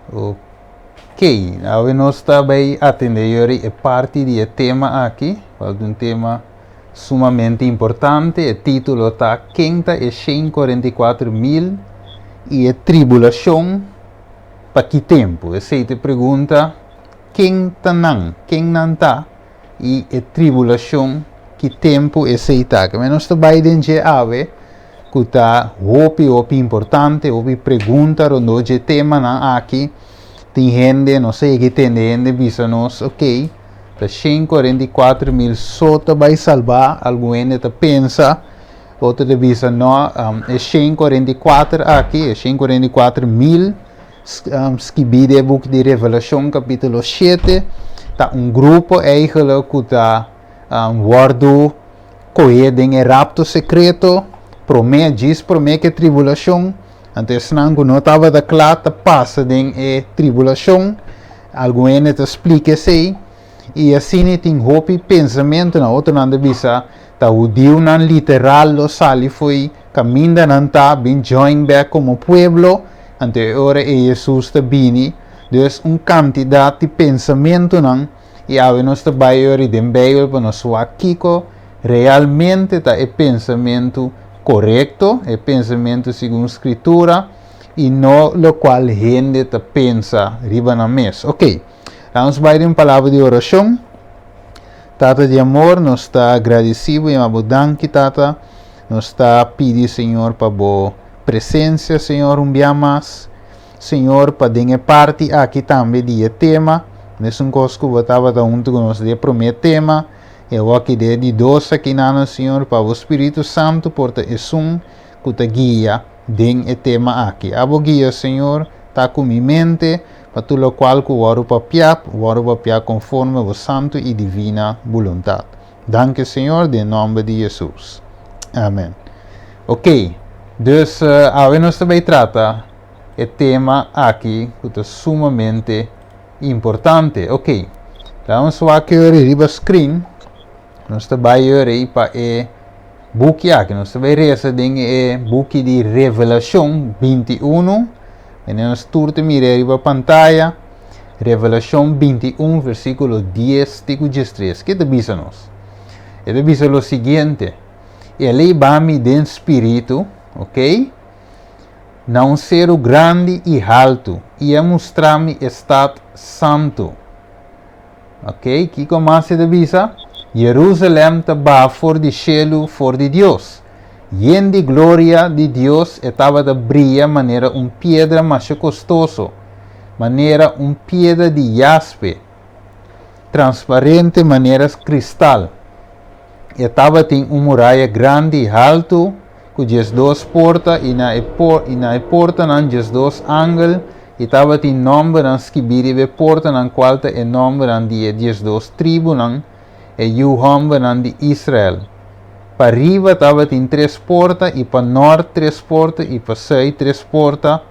Ok, agora nós estamos atendendo a parte do tema aqui, um tema sumamente importante. O título está Quinta e 144 mil e a tribulação para que tempo? Essa te pergunta quem não está e a tribulação que tempo essa está. Mas nós estamos identificando ave que está hopi importante, hopi pergunta no tema na aqui. Tem gente, não sei que tem gente, visa nós, ok, para 144 mil só vai salvar, alguém está pensa, outro visa não, é 144 aqui, é 144 mil, que vide book de Revelação capítulo 7, tá grupo eigenlijk que está guardo correndo em rapto secreto, promete que tribulação. Antes não estava da clata passa em tribulação, alguém te explica assim, e assim tem hope pensamento na outra não visa, tá o Deus não literal lo sali foi caminha não tá bem join back como pueblo, ante ora Jesus te bini, dus quantidade de pensamento não, e a nós te baio de Beibel para nós kiko realmente tá pensamento correto, é pensamento segundo a escritura e não o qual gente te pensa riba na mesa. Ok, vamos a uma palavra de oração. Tata de amor, nós está agradecido e abundante, Tata. Nós está pedindo, Senhor, para a presença, Senhor, dia mais. Senhor, para dar parte aqui também de tema. Nesse coisa que eu estava junto com nós de prometer tema. Eu aqui de doce aqui na Senhor para o Espírito Santo porta esum que te guia den o tema aqui. Abo guia Senhor tá com minha mente para tudo o qual que o papia conforme a santo e divina vontade. Danke Senhor em nome de Jesus. Amém. Ok, dus agora nós também trata o tema aqui que é sumamente importante. Ok, então vamos aqui riba screen. Nós trabalhamos aí para o book aqui. Nós trabalhamos em o book de Revelação 21. E nós turte mirar aí para pantalla. Revelação 21, versículo 10, tico 13. Que te diz nós? Ele diz o seguinte. Ele vai me dar espírito, ok? Não ser o grande e alto. E a mostrar-me estado santo. Ok? Que começa a dizer? Jerusalém estava fora de cielo, fora de Deus. E em de glória de Deus estava de brilha maneira pedra mais costoso, maneira pedra de jaspe, transparente maneira cristal. Estava tem muralha grande e alto, com as duas portas e na porta não as dois ângulos. Estava tem nome não escrever de porta não qual é nome não de as duas tribos não. E o homem de Israel. Para riba estava em 3 portas, e para norte 3 portas, e para sul 3 portas,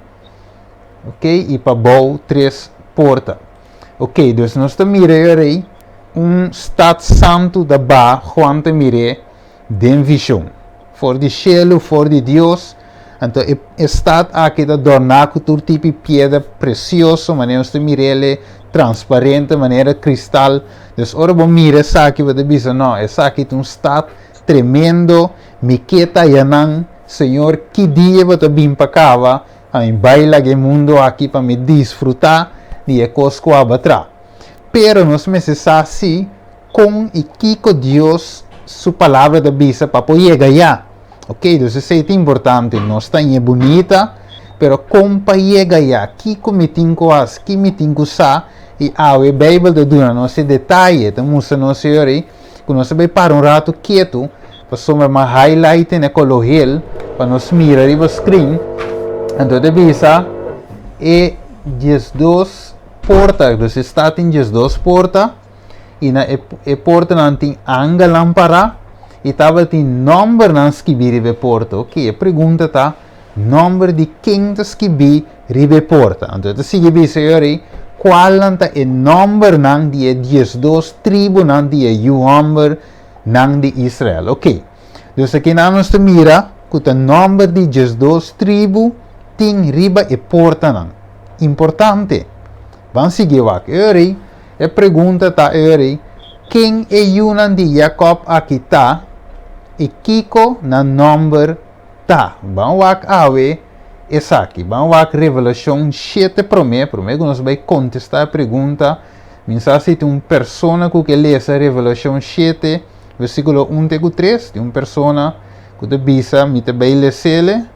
ok? E para baixo 3 portas. Ok, então nós estamos mirando estado santo da Ba, quando miramos de visão. For de cielo, for de Deus. Então, o estado aqui da adornado com todo tipo de pedra preciosa, maneira nós estamos mirando transparente, maneira cristal. Então, ora vamos mirar essa aqui, você diz, não, essa aqui tem estado tremendo, miqueta yanang, Senhor, que dia você vem para cá, a mim baila o mundo aqui para me desfrutar de coisas que eu atrás. Pero nós precisamos assim, com e que Deus, sua palavra da bisa para poder ganhar. Ok, então isso é importante, nós estamos bonita, pero como para ganhar, que me tenho que me tenho que usar. E a Beibel de duna não se detalhe, então nós senhor aí, que nós vai para rato quieto, para somar uma highlight na colorel, para nós mirar o screen, então de visa e 12 portas, então está em 12 portas e na porta não tem ângulo lámpara e estava tem número não escrever a porta, ok? A pergunta tá número de quem escrever a porta, então de seguir senhor aí qual é o número de 12 tribos de o homem de Israel. Ok. Então aqui nós mira que o número de 12 tribos tem riba e porta. importante. Vamos seguir wak. Eri, e pergunta ta Eri, quem é yunan de Jacob aqui tá? E Kiko na number tá. Vamos wak awe, essa aqui. Vamos wak Revelação 7 promê que nós vai contestar a pergunta. Mensagem de uma pessoa que lê essa Revelação 7, versículo 1 até 3, de uma pessoa que te bisa, me te vai ler.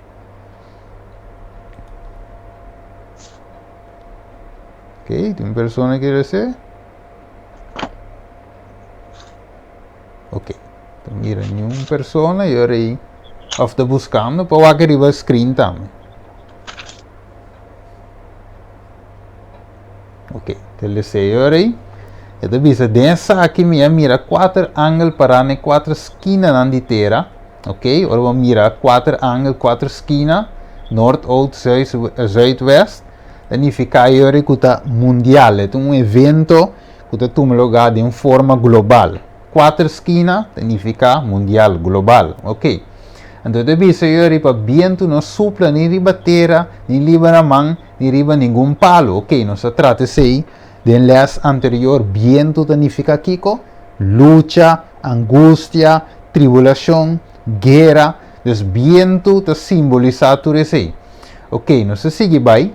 Ok, de uma pessoa que lê. Ok, então mira nenhuma pessoa e agora aí, está buscando, para o que arriba a screen também. Ok, então ele sei agora aí. Então bisa dessa aqui mira 4 ângulos para ne 4 esquinas na ditera. Ok, agora vamos mirar 4 ângulos, 4 esquinas, norte, oeste, zuidwest. Significa agora que é mundial, é um evento que toma lugar de uma forma global. 4 esquinas significa mundial, global, ok? Então, bisa agora para viento não supla nem riba terra, nem riba na mão, nem riba nenhum palo, ok? Não se trata de den les anterior, viento significa Kiko, lucha, angústia, tribulação, guerra, dus viento te simboliza tudo isso. Ok, não se sigue bem.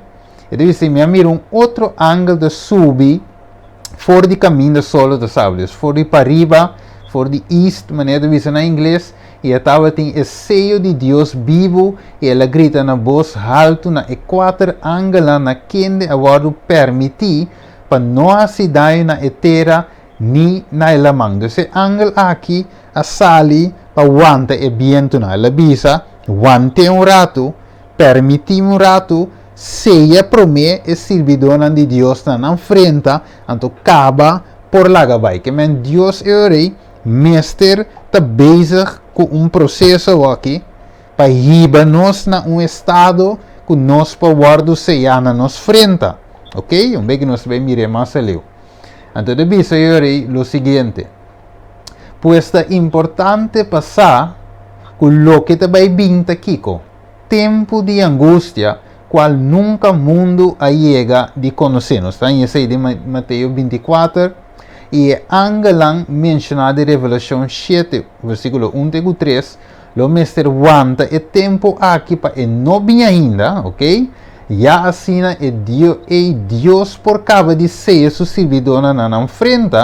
E deve me mira outro ângulo de subir fora de caminho solo de sábados, fora de para riba, fora de east, maneira de dizer em inglês, e estava tem o seio de Deus vivo, e ela grita na voz alto na quatro ângulos na quende agora permitir para não se dar na terra nem na ela mão. Então, esse ângulo aqui a sali para aguanta e viento na ela bisa, aguante rato, permitir rato, seja promê e servidora de Deus na frente, então acaba por lá vai. Que men Deus é o rei, mestre, está bezig com processo aqui, para levar-nos na estado que nós podemos ser na nossa frente. Ok? Bem que nós vamos mirar mais ali. Então, deve ser o seguinte. Pues é importante passar com o que te vai vir aqui, tempo de angústia, qual nunca mundo chega de conhecer. Nós estamos em de Mateus 24 e angelang mencionado em Revelação 7, versículo 1 até 3, o mestre aguanta o tempo aqui para não vir ainda, ok? Já assim é Deus por causa de ser seu servidor na frente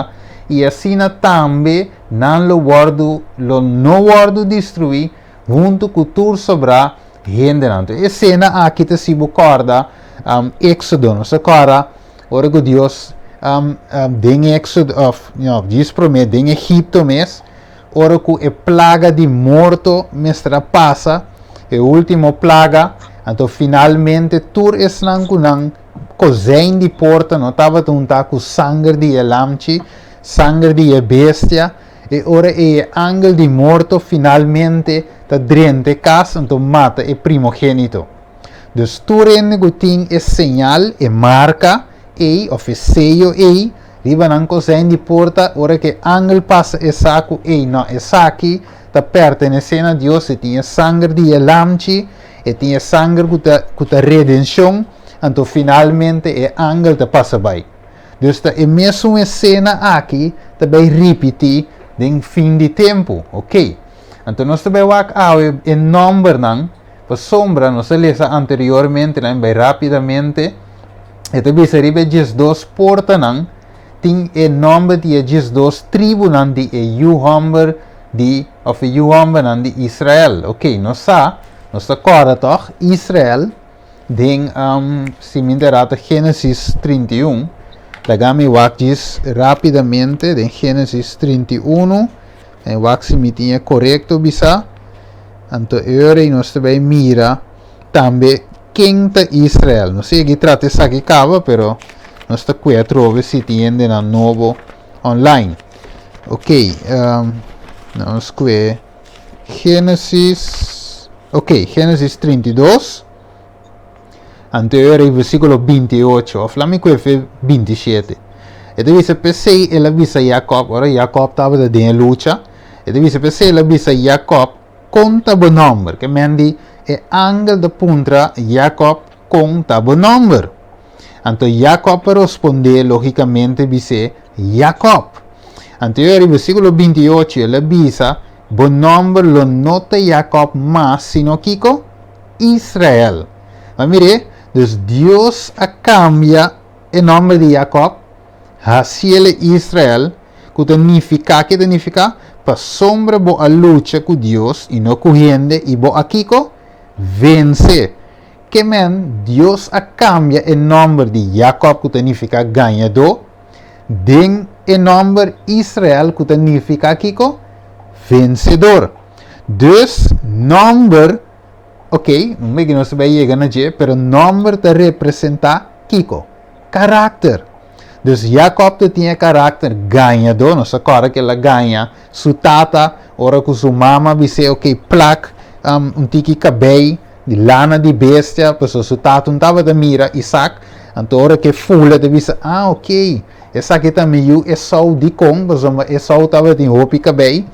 e assim também não lo guardo destruir junto com tudo sobrar gente. E cena aqui te se recorda Éxodo, não se recorda? Ora que Deus em Éxodo, diz promete em Egipto mesmo, ora que a plaga de morto mestra passa, a última plaga, então finalmente tudo estão com cozinha de porta, não estava com sangue de elamchi, sangue de bestia, e ora o ángel de morto finalmente está dentro de casa, então mata o primogênito. Então, tu tem a sinal, a marca, ou o sello, riba na cozinha de porta, ora que o ángel passa e saco, não, e saque, está pertencendo a Deus, e tem sangue de elamchi, e tem sangue que a redenção, então finalmente o ángel te passa bem. Então, a mesma cena aqui, também repetir em fim de tempo, ok? Então, nós também vamos ver o número, para sombra, nós lemos anteriormente, bem rapidamente, e também se ribe 12 portas, tem o número de 12 tribos, de Yuhamber, de Israel, ok? Nós acorda toch, Israel, se me interessa, Gênesis 31, Lagami diz rapidamente em Gênesis 31, em se me tinha correto bisa, então agora nós também mira também quem está Israel. Não sei que trata essa aqui acaba, pero nós está aqui trove se tiende na novo online. Ok, nós aqui Gênesis, ok, Gênesis 32. Anterior versículo 28, Flamengo foi 27. E deve ser pensei, ela visa Jacob, ora Jacob estava de luta. E deve ser pensei, ela visa Jacob conta o número, que mendi é ángel de puntra Jacob conta o número. Então Jacob responde logicamente dice Jacob. Então el versículo 28 ele dice bom nombre lo nota Jacob mas sino Kiko Israel. Mas mire, dus Deus a cambia o nome de Jacob hacia Israel, que significa para sombra bo a lucha com Deus e não correndo e bo a Kiko vence. Que men Deus a cambia o nome de Jacob, que significa ganhador, den o nome Israel, que significa Kiko vencedor. Dus nome, ok, não é que não se vai chegar na G, pero nome te representa Kiko, caráter. Dus Jacob tinha caráter ganhador, não se acorda que ela ganha, sua tata, ora com sua mama, disse, ok, plaque, tiki cabelo, de lana de bestia, pessoa sua tata não estava da mira, Isaac, então ora que fula, de disse, ok, essa aqui também é só de com, pessoa, é só estava de roupa e cabelo,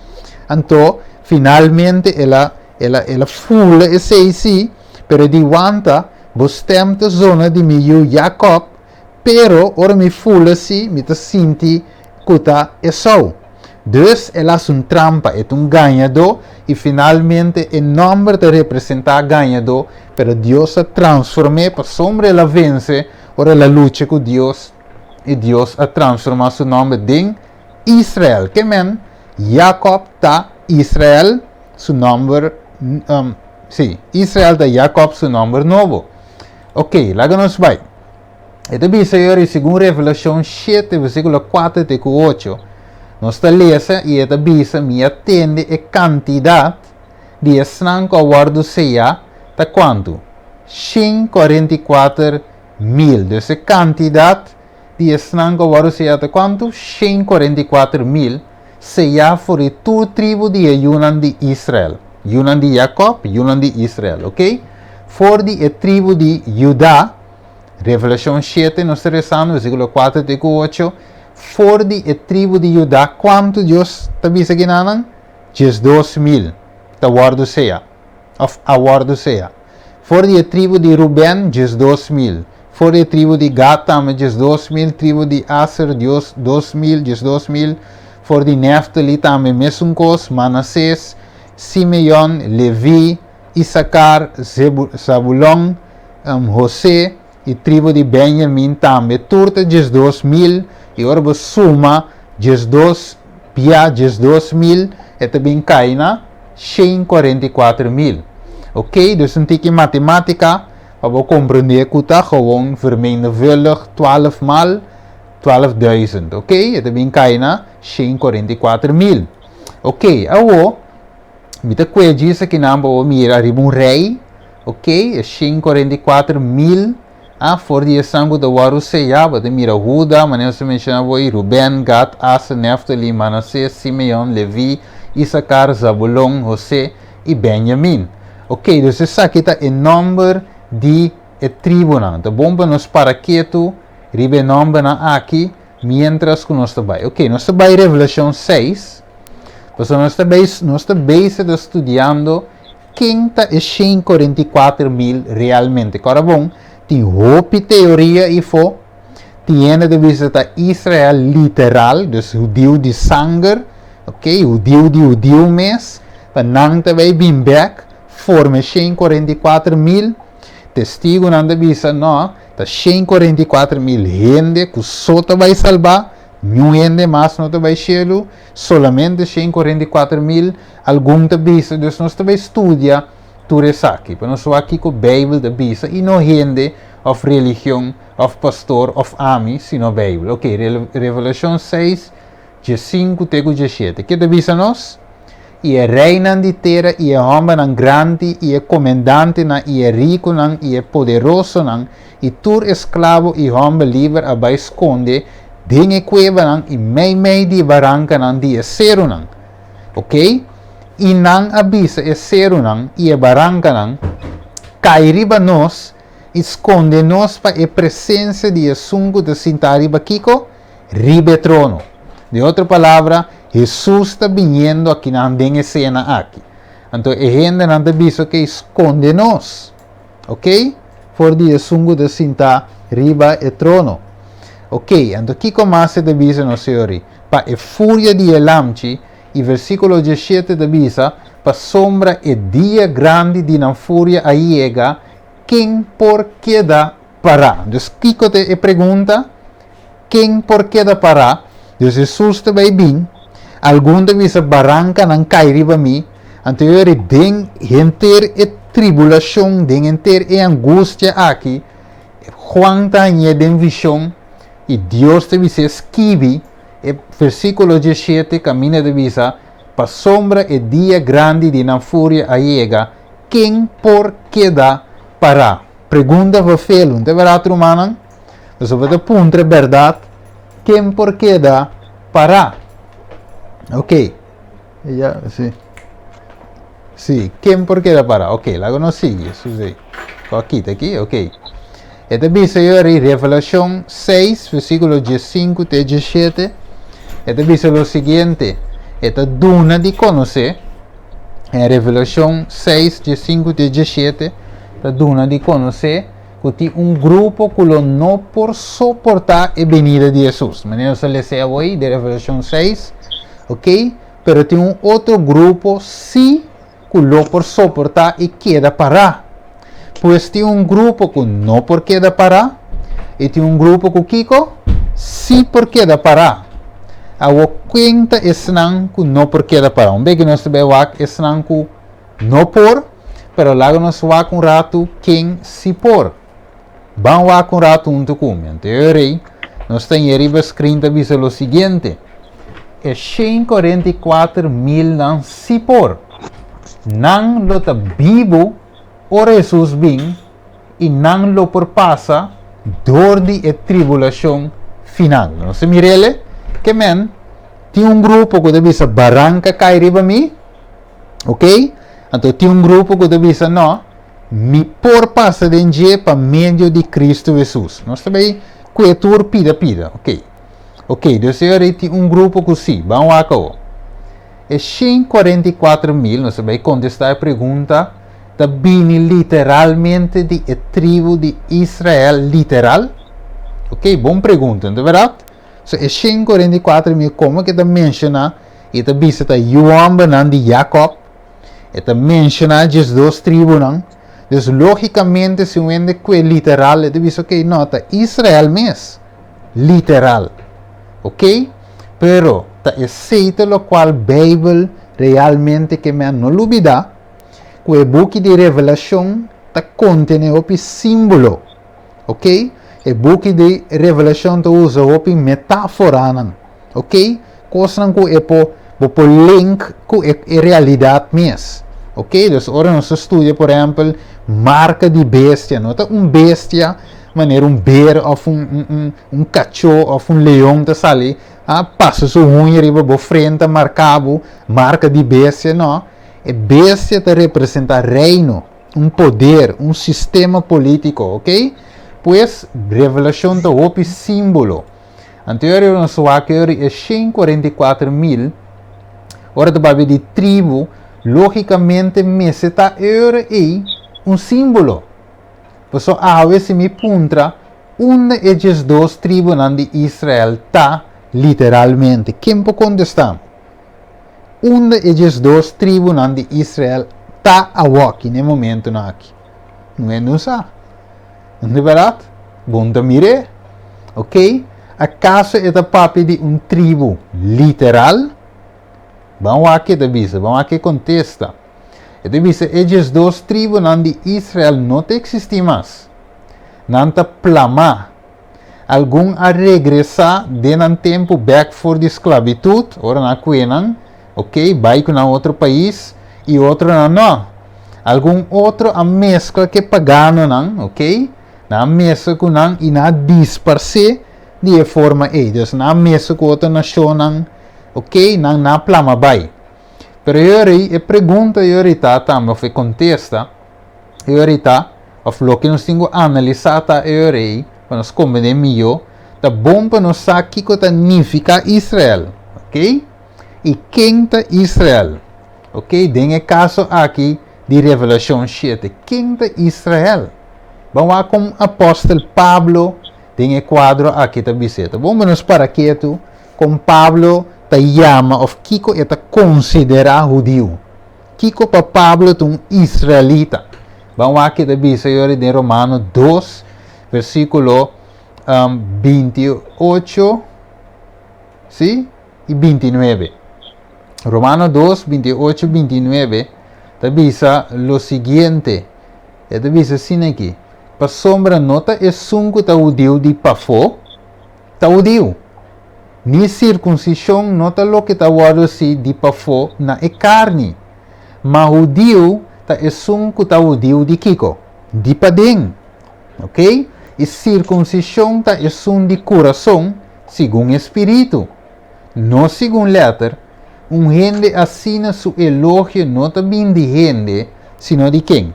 então, finalmente, ela fula e sei sim, pero de wanta, bostemte zona de meio Jacob, pero ora me fula si, me te sinti kuta é só. Dus ela é um trampa, é um ganhador, e finalmente o nome te representa ganhador, pero Deus a transforma, para sombra ela vence, ora ela luta com Deus, e Deus a transforma seu nome em Israel. Que men, Jacob tá Israel, seu nome, Israel da Jacob, seu nome novo. Ok, lá nos vai. Ito bisa yori segundo Revelação 7, versículo 4 até 8. Nós lesa e ito bisa me atende a quantidade de esnanco aguardo seja ta quanto? 144 mil. Dus a quantidade de esnanco aguardo seja ta quanto? 144 mil. Seja for a tua tribo de Yunan de Israel. Yunan de Jacob, Yunan de Israel, ok? For a tribo de Judá, Revelação 7, nós rezamos, versículo 4 até 8. For a tribo de Judá, quanto Deus está dizendo aqui nanan? 12,000. Está guardo seja. Of aguardo seja. For a tribo de Ruben, 12,000. For a tribo de Gad, também 12,000. Tribo de Aser, 12,000, 12,000. For de Neftali, também mesmo coisa. Manassés, Simeon, Levi, Issacar, Zabulon, José, e tribo de Benjamin também, turta 12,000, e agora suma 12,000, e também cai na 144,000. Ok, dus een tikje matemática, para compreender que está gewoon vermenigvuldig 12 mal 12.000, ok, e também cai na 144,000. Ok, agora, mita que diz aqui na mira arriba rei, ok, é 144,000. For die sangue de waru seja, de mira Huda, maneira se menciona aí, Ruben, Gad, Aser, Neftali, Manassés, Simeon, Levi, Issacar, Zabulon, José e Benjamin. Ok, dus essa aqui está o nome de tribo. Tá bom para nós para quieto, ribe nome aqui, mientras que nós vai. Ok, nós vai Revelação 6, pues nós está estudando quem está 144,000 realmente. Agora bom, tem roupa teoria e for tiene de visitar Israel literal, dus judeu de sangue, ok, judeu de judeu mes, para não também bem back, forma 144,000, testigo não de visa, não, tá 144,000 gente que só te vai salvar, nenhum gente mais não te vai chegar, solamente 144,000, algum te visa, dus nós também estudia tudo isso aqui, para nós aqui com a Beibel de visa, e não gente of religião, of pastor, of ami, sino Beibel. Ok, Revelação 6, de 5 até 7. Que te visa nós? E é reina de terra, e é homem grande, e é comandante, e é rico, e é poderoso, e tur escravo, e homem livre, a esconde, dinhe cueva, e meio de barranca, de acero, ok? E não avisa acero, e a barranca, cai riba nós, esconde-nos para a presença de assunto de sentar riba Kiko, riba trono. De outra palavra, Jesus está vindo aqui na cena aqui. Então, a gente não avisa que esconde-nos, ok? for die sungu de sinta riba e trono. Ok, então aqui começa a bisa no senhori. Pa e fúria de elamchi, e versículo 17 da bisa, pa sombra e dia grande de na fúria a iega, quem por que da pará? Dus kiko te e pergunta, quem por que da pará? Dus Jesus te vai bem, algum de bisa barranca não cai riba mi, anterior den enter e tribulashon, den enter e angústia aqui, Juan tanye den visão, e Deus te bisa esquive, e versículo 17 caminha de bisa, pa sombra e dia grande de na fúria a iega, quem por que da pará? Pergunta va felo, te verá trumanan? Dus op de puntre verdade, quem por que da pará? Ok, ya, sí. Sí, quem por que da pará? Ok, lá não sigue, Suzy. Aqui, tá aqui, ok. Esta bisa yori Revelación 6, versículo 15 te 17. Esta bisa lo siguiente. Esta duna de conocer. En Revelación 6, 15 te 17. Esta duna de conocer. Que tem grupo que não por suportar a venida de Jesus. Maneira se lê hoje de Revelación 6. Ok? Pero tem outro grupo, sim, que não por suportar e queda parar. Pois tem grupo que não por queda parar. E tem grupo que Kiko, sim por queda parar. A quinta esnan que não por queda parar. Bem que nós temos esnan que não por, pero logo nós vamos rato quem se por. Vamos rato come. Em teoria, nós temos aí escrito o seguinte. É 144 mil não se por. Não lo tá vivo, o Jesus bem, e não lo por passa, dor de tribulação final. Não se mirele? Que men, tem grupo que deve ser barranca cai riba mi, ok? Então tem grupo que deve ser não, mi por passa de para meio de Cristo Jesus. Nós também coetur pida, ok? Ok, dus aí tem grupo que sim, vamos lá cá. É 144 mil, nós vamos contestar a pergunta, da bini literalmente de tribo de Israel, literal? Ok, boa pergunta, não é verdade? So, é 144 mil, como que está menciona, e está visita João Banan de Jacob, e está menciona as duas tribos, não? Dus, logicamente, se o ende que é literal, está visto, ok, não, está Israel mesmo, literal. Ok? Pero, ta aceita lo qual Beibel realmente que me não olvida, que o book de Revelação ta contém o símbolo. Ok? O book de Revelação ta usa o metáfora, ok? Coisa que é por link com a realidade mesmo. Ok? Dus, ora nós estudia, por exemplo, marca de bestia, não? Tá bestia, maneira bear of cachorro of leão tá ali, passa sua unha riba bo frente marcado marca de bestia, não? E bestia tá representa reino, poder, sistema político, ok? Pois revelação tá o símbolo. Anterior nós aqui é 144 mil, ora do babi de tribo, logicamente messe tá aí símbolo. Posso se me puntra onde esses dois tribos de Israel tá literalmente. Quem pode contestar? Onde esses dois tribos de Israel tá aqui no momento aqui? Não é não sabe? Não é verdade? Bom da mire, ok? Acaso é da papi de tribo literal? Vamos aqui da visa, vamos aqui contesta. Então, esses dois tribos de Israel não existem mais. Não está plama. Algum a regressar de um tempo back for the esclavitud, ora na cuenan, ok, vai com outro país, e outro não. Algum outro a mescla que pagano não, ok? Na mescla com não e na disperse de forma eles. Na mescla com outra nação não, ok? Não na plama vai. Pero eu a pergunta tá também foi contesta tá of lo que nós temos analisado eu para nós compreender melhor tá bom para nós saber que significa Israel, ok? E quem tá Israel, ok? Tem caso aqui de Revelação 7, quem tá Israel? Vamos com apóstolo Pablo, tem quadro aqui da biseta. Vamos para quieto, com Pablo te chama, ou Kiko é considera judeu. Kiko para Pablo é um israelita. Vamos aqui da biseta de Romano 2, versículo 28, sim? E 29. Romano 2, 28 e 29, te dice lo siguiente. E te dice assim aqui. Para sombra nota é sunco ta judeu de pafo, ta judeu. Ni circuncisão nota lo que ta guardo si de pafo na e carne. Ma judeu ta é sunco ta judeu de kiko, de padeng. Ok? E circuncisão ta é sun de coração, segundo espírito. Não segundo letra. Gente assina su elogio não também de gente, sino de quem?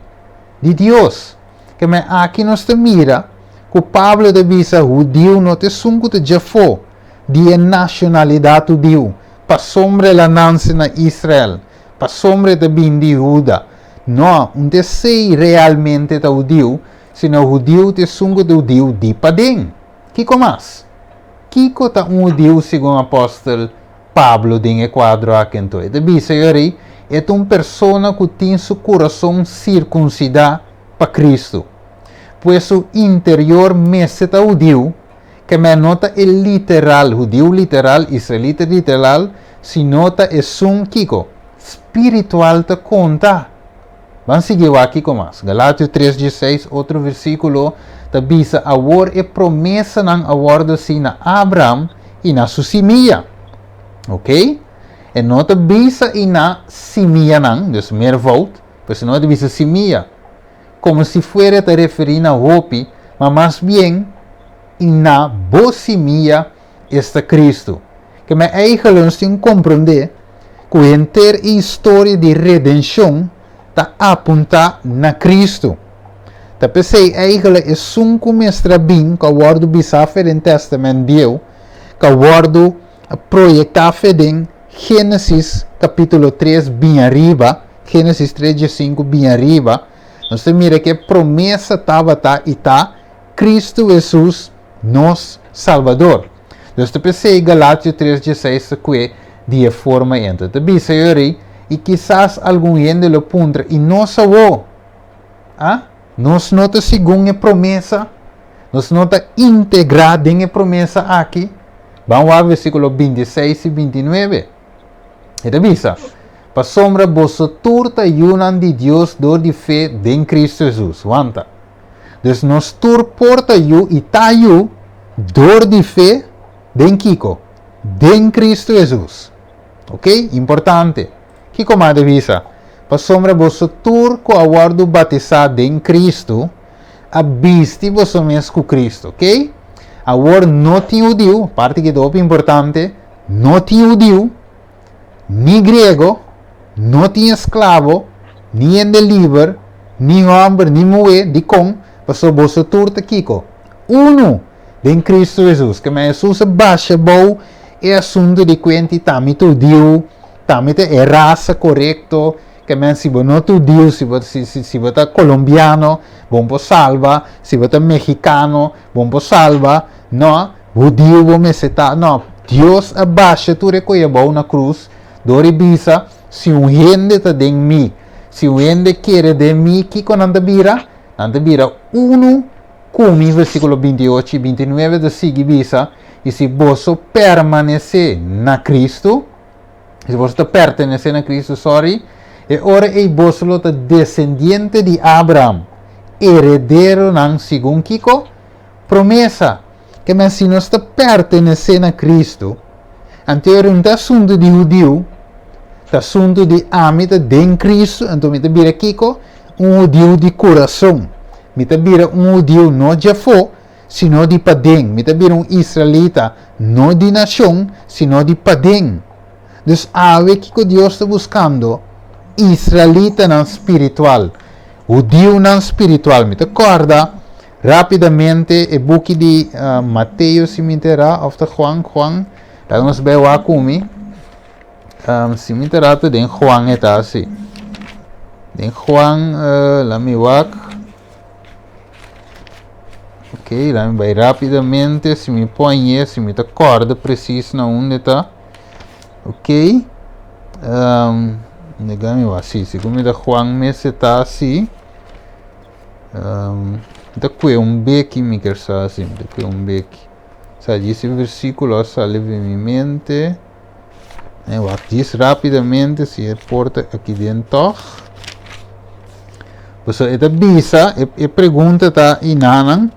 De Deus. Que me aqui nós te mira, que Pablo de visa judeu não te sunco te jafo, de nacionalidade judeu, para sombra la nanse na Israel, para sombra de bem de Judá. Não, não te sei realmente te judeu, sino judeu te sunco te judeu de padem. Kiko mais? Kiko ta judeu segundo o apóstolo Pablo tem quadro aqui então. De visa yori, é uma pessoa que tem seu coração circuncidado para Cristo. Pois o interior meseta judeu, que me nota é literal, judeu literal, israelita literal, se nota é um kiko, espiritual te conta. Vamos seguir aqui com mais. Galátios 3:16, outro versículo, te diz, agora é promessa não aguarda se na Abraham e na sua semilla. Ok? E não te diz e na semilla não, dus meer volta, pois não te diz semilla. Como se fuera te referir a hope, mas mais bem, na boa semilla está Cristo. Que me eigenlijk tem compreender que a inteira história de redenção está apontada na Cristo. Te pensei eigenlijk é um começo bem que o do bisafé no Testamento de Deus, que o projetar em Gênesis capítulo 3 bem arriba, Gênesis 3:5 bem arriba. Nós mira que a promessa estava e está Cristo Jesus, nosso Salvador. Então, eu pensei Galátios 3:16 que de forma entra. Também senhor, e quizás algum gente lo puntra e não salvou. Nós nota segundo a promessa, nós nota integrada em a promessa aqui. Vamos ao versículo 26 e 29. E avisa, para sombra vosso turta yunan de Deus dor de fé em Cristo Jesus. Wanta. Dus nos tur porta yu e tayu dor de fé em Kiko, em Cristo Jesus. Ok? Importante. Kiko mais avisa, para sombra vosso tur co aguardo batizado em Cristo, abisti vosso mesmo Cristo. Ok? Agora não tem judeu, parte que é importante, não tem judeu, nem grego, não tem escravo, nem livre, nem homem, nem mulher, de com, passou vosso turta Kiko. Uno, em Cristo Jesus, que me Jesus baixa bom, é assunto de quanti tamito judeu, tamito é raça correto, que me se você não é judeu, se você é colombiano, bom por salva, se você é mexicano, bom por salva, não, judeu vou me setar, não, Deus abaixa tu recolhe bom na cruz, dori bisa, se gente está de mim, se gente quer de mim, que com anda bira 1, come, versículo 28 e 29, de seguir bisa, e se você permanecer na Cristo, se você pertenece na Cristo, e ora é você descendente de Abraham, herdeiro não segundo Kiko, promessa, que mas se nós pertenece na Cristo, anterior um assunto de judeu, assunto de amita de Cristo, então me vira Kiko, judeu de coração, me vira judeu não de fo, sino de padem, me vira israelita, não de nação, sino de padem. Dus ave que Deus está buscando, israelita não espiritual, judeu não espiritual, me acorda rapidamente o book de Mateus se me terá, of the Juan, vamos ver o acumi, se me terá de Juan está assim, de Juan, la mi wak, Ok, lá vai rapidamente, se me põe, se me acorda preciso na onde está. Ok. Negami va assim, se como da Juan Messe está assim. Da que beque me quer saber assim, da que beque. Sabe, esse versículo sale em minha mente. Eu diz rapidamente, se é porta aqui dentro. Então, esta bisa, e pergunta tá inanan.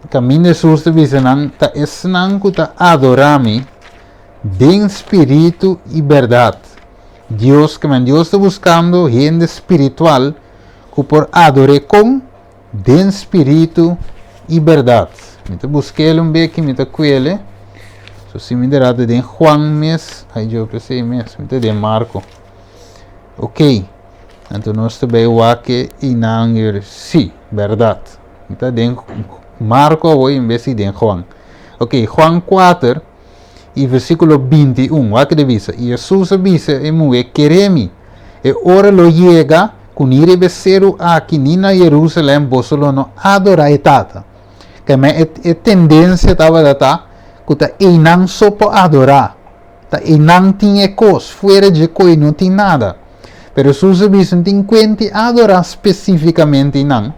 Caminho de Jesus te bisa nan, tá esnan que tá adorami, de espírito e verdade. Deus está buscando gente espiritual que por adorar com de espírito e verdade. Me busquei um beque, me cuele. So, se me derá de Juan mes, aí eu pensei mes, me de Marco. Ok. Então nós também que e não sim, verdade. Então de Marco hoje em vez de Juan. Ok, Juan 4 e versículo 21, o que diz? E Jesus diz, e mulher queremi, e ora lo chega, com ire beseru aqui na Jerusalém, bosolo no adorai tata. Que a tendência estava a tá, que tá e não só para adorar, tá e não tinha coisa, fora de coisa não tinha nada. Pero Jesus diz, não tem quente adorar especificamente não.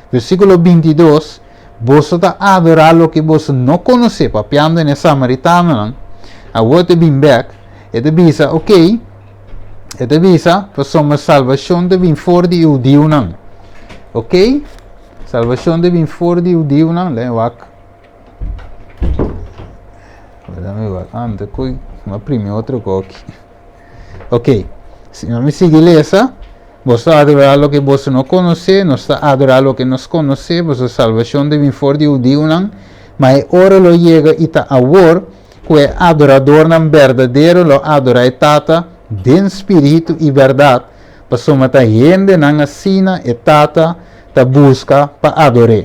Versículo 22, você está adorar o que você não conhece, papiando em samaritano não. A outra bem back, e diz, ok, e diz, para uma salvação de vir fora de judeu não. Ok? Salvação de vir fora de judeu não, levak. Anda, coi, uma primeira outra coisa. Ok. Se não me sigue essa, você adorar o que você não conhece, não está adorar o que nós conhecemos, você salvação de vir fora de judeu não, mas ora lo chega e está a war, que é adorador não verdadeiro, lo adora e tata, de espírito e verdade, para somar gente não assina e tata, ta busca para adorar.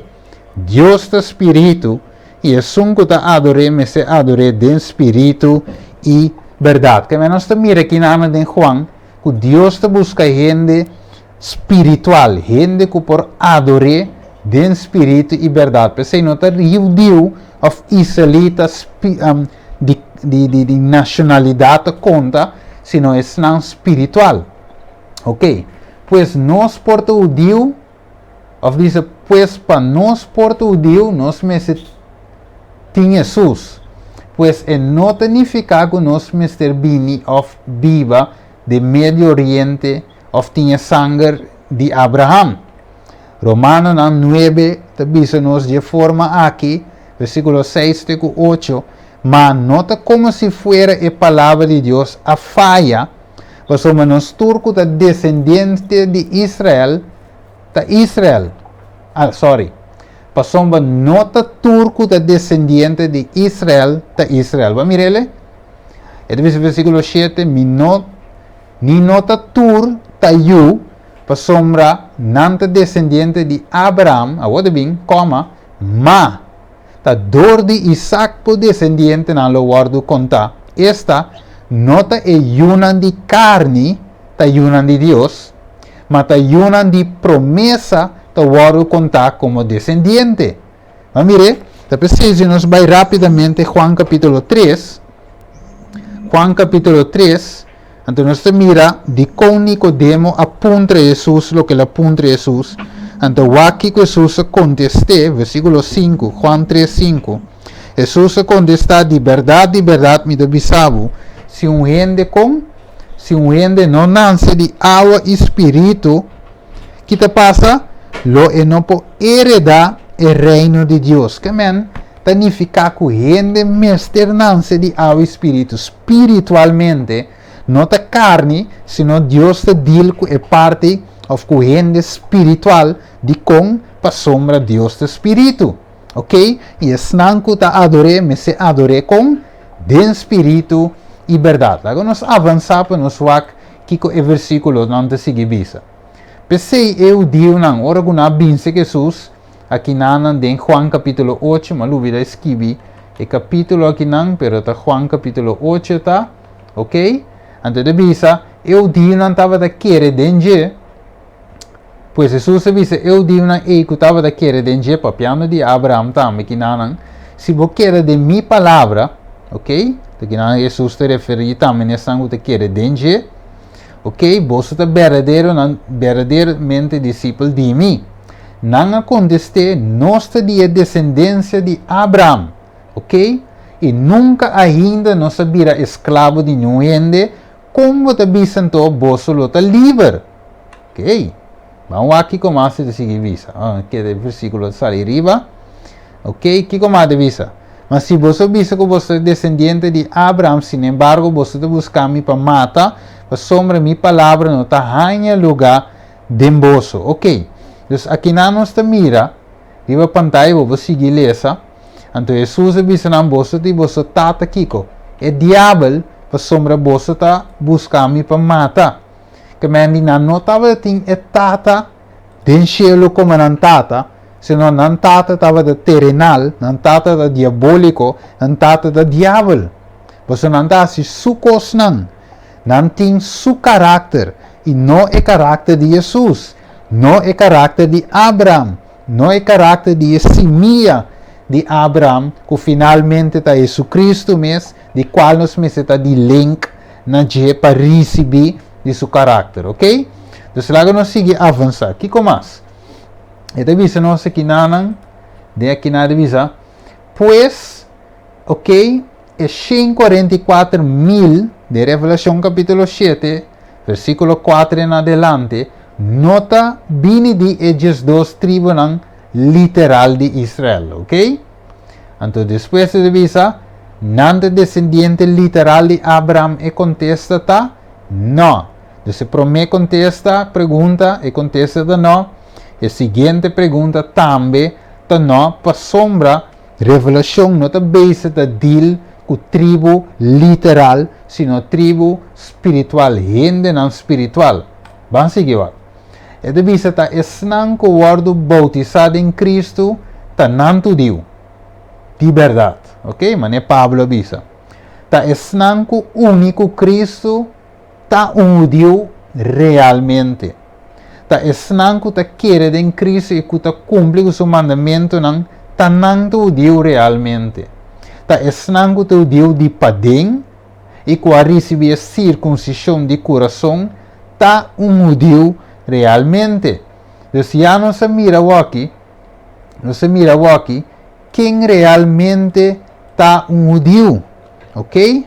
Deus é espírito, e é só que ta adore, mas se adore de espírito e verdade. Que nós mira aqui na de Juan, que Deus te busca gente espiritual, gente que por adorar de espírito e verdade. Porque não está judeu of israelita de nacionalidade conta, sino é não espiritual. Ok? Pois nós porta judeu, of diz, pois para nós porta judeu, nós mesmo tem Jesus. Pois é não significa que nós mesmo bini of viva de Medio Oriente, of tinha sangue de Abraham. Romano 9, diz nos de forma aqui, versículo 6 e 8, mas nota como se fuera a palavra de Deus a falha, mas os turcos da descendente de Israel, passou nota turco da descendente de Israel, Vamos mirele? Este versículo 7, ni nota tur ta yu, pasombra nanta descendente de Abraham, agora bem, coma, ma, ta dor de Isaac por descendente na lo guardo conta. Esta nota é yunan de carne, ta yunan de Deus, mas ta yunan de promessa, ta guardo conta como descendente. Mas mire, ta preciso nos vai rapidamente Juan capítulo 3. Juan capítulo 3. Então nós mira de com Nicodemo apunta Jesus, o que ele apunta Jesus. Então aqui que Jesus conteste, versículo 5, Juan 3, 5. Jesus contesta de verdade, me avisava. Se gente não nasce de água e espírito, que te passa? Lo não pode heredar o reino de Deus. Que men, significa que gente mestre nasce de água e espírito, espiritualmente, não é carne, sino Deus te diz que é parte of corrente espiritual de com para sombra Deus de espírito. Ok? E é não que te adore, mas se adore com de espírito e verdade. Agora nós avançamos para nós ver que o versículo não te sigue bisa. Pensei eu digo não, ora que não binse Jesus, aqui não em Juan capítulo 8, mas não vida esquibi, e capítulo aqui não, pero está Juan capítulo 8 tá, ok? Então de bisa, eu digo não estava da querer dengue, Pois Jesus disse, eu digo na ei que estava da querer denje papiano de Abraham também que não, se você quer de minha palavra, ok? Que não Jesus te refere também nessa que te quer denje, ok? Você está verdadeiramente discípulo de mim. Não acontece nossa descendência de Abraham, ok? E nunca ainda nós vira escravo de ninguém, como te bisanto você está livre, ok? Vamos aqui começa a seguir visa. Que é o versículo sai arriba. Ok? Que começa a visa. Mas se você visa que você é descendente de Abraham, sin embargo, você está buscando para matar, para sombra minha palavra não está ganhando lugar de você. Ok? Então, aqui na nossa mira, riba pantalla, vou seguir lesa. Então, Jesus visa na você e você está aqui. É diabo para sombra você está buscando para matar. Que mendi na notava ting etata den cielo como nan tata, senão nan tata estava de terrenal, nan tata da diabólico, nan tata da diabo. Você não está se sucos nan ting su caráter e não é caráter de Jesus, não é caráter de Abraham, não é caráter de semia de Abraham, que finalmente está Jesus Cristo mesmo, de qual nós mesmo está de link na je para receber de seu caráter, ok? Então, logo nós seguimos avançar. Que começa? Esta visa nossa aqui de aqui na divisa, pois, ok, é 144 mil de Revelação capítulo 7, versículo 4 em adelante, nota bini de esses dois tribos literal de Israel, ok? Então, depois de visa, nada descendiente literal de Abraham e contesta, tá? Não. Se promete contesta pergunta e contesta de não. A seguinte pergunta também de não para sombra revelação não está base da deal com tribo literal, sino tribo espiritual, gente não espiritual. Vamos seguir. E de vista está esnan que o word bautizado em Cristo está não tudo de verdade, ok? Mas é Pablo avisa. Está esnan que o único Cristo está judeu realmente. Está esnanco está querer em Cristo e que está cumpre o seu mandamento não está não judeu realmente. Está esnanco está judeu de padem e que receber a circuncisão de coração está judeu realmente. Então já não se mira aqui, quem realmente está judeu, ok?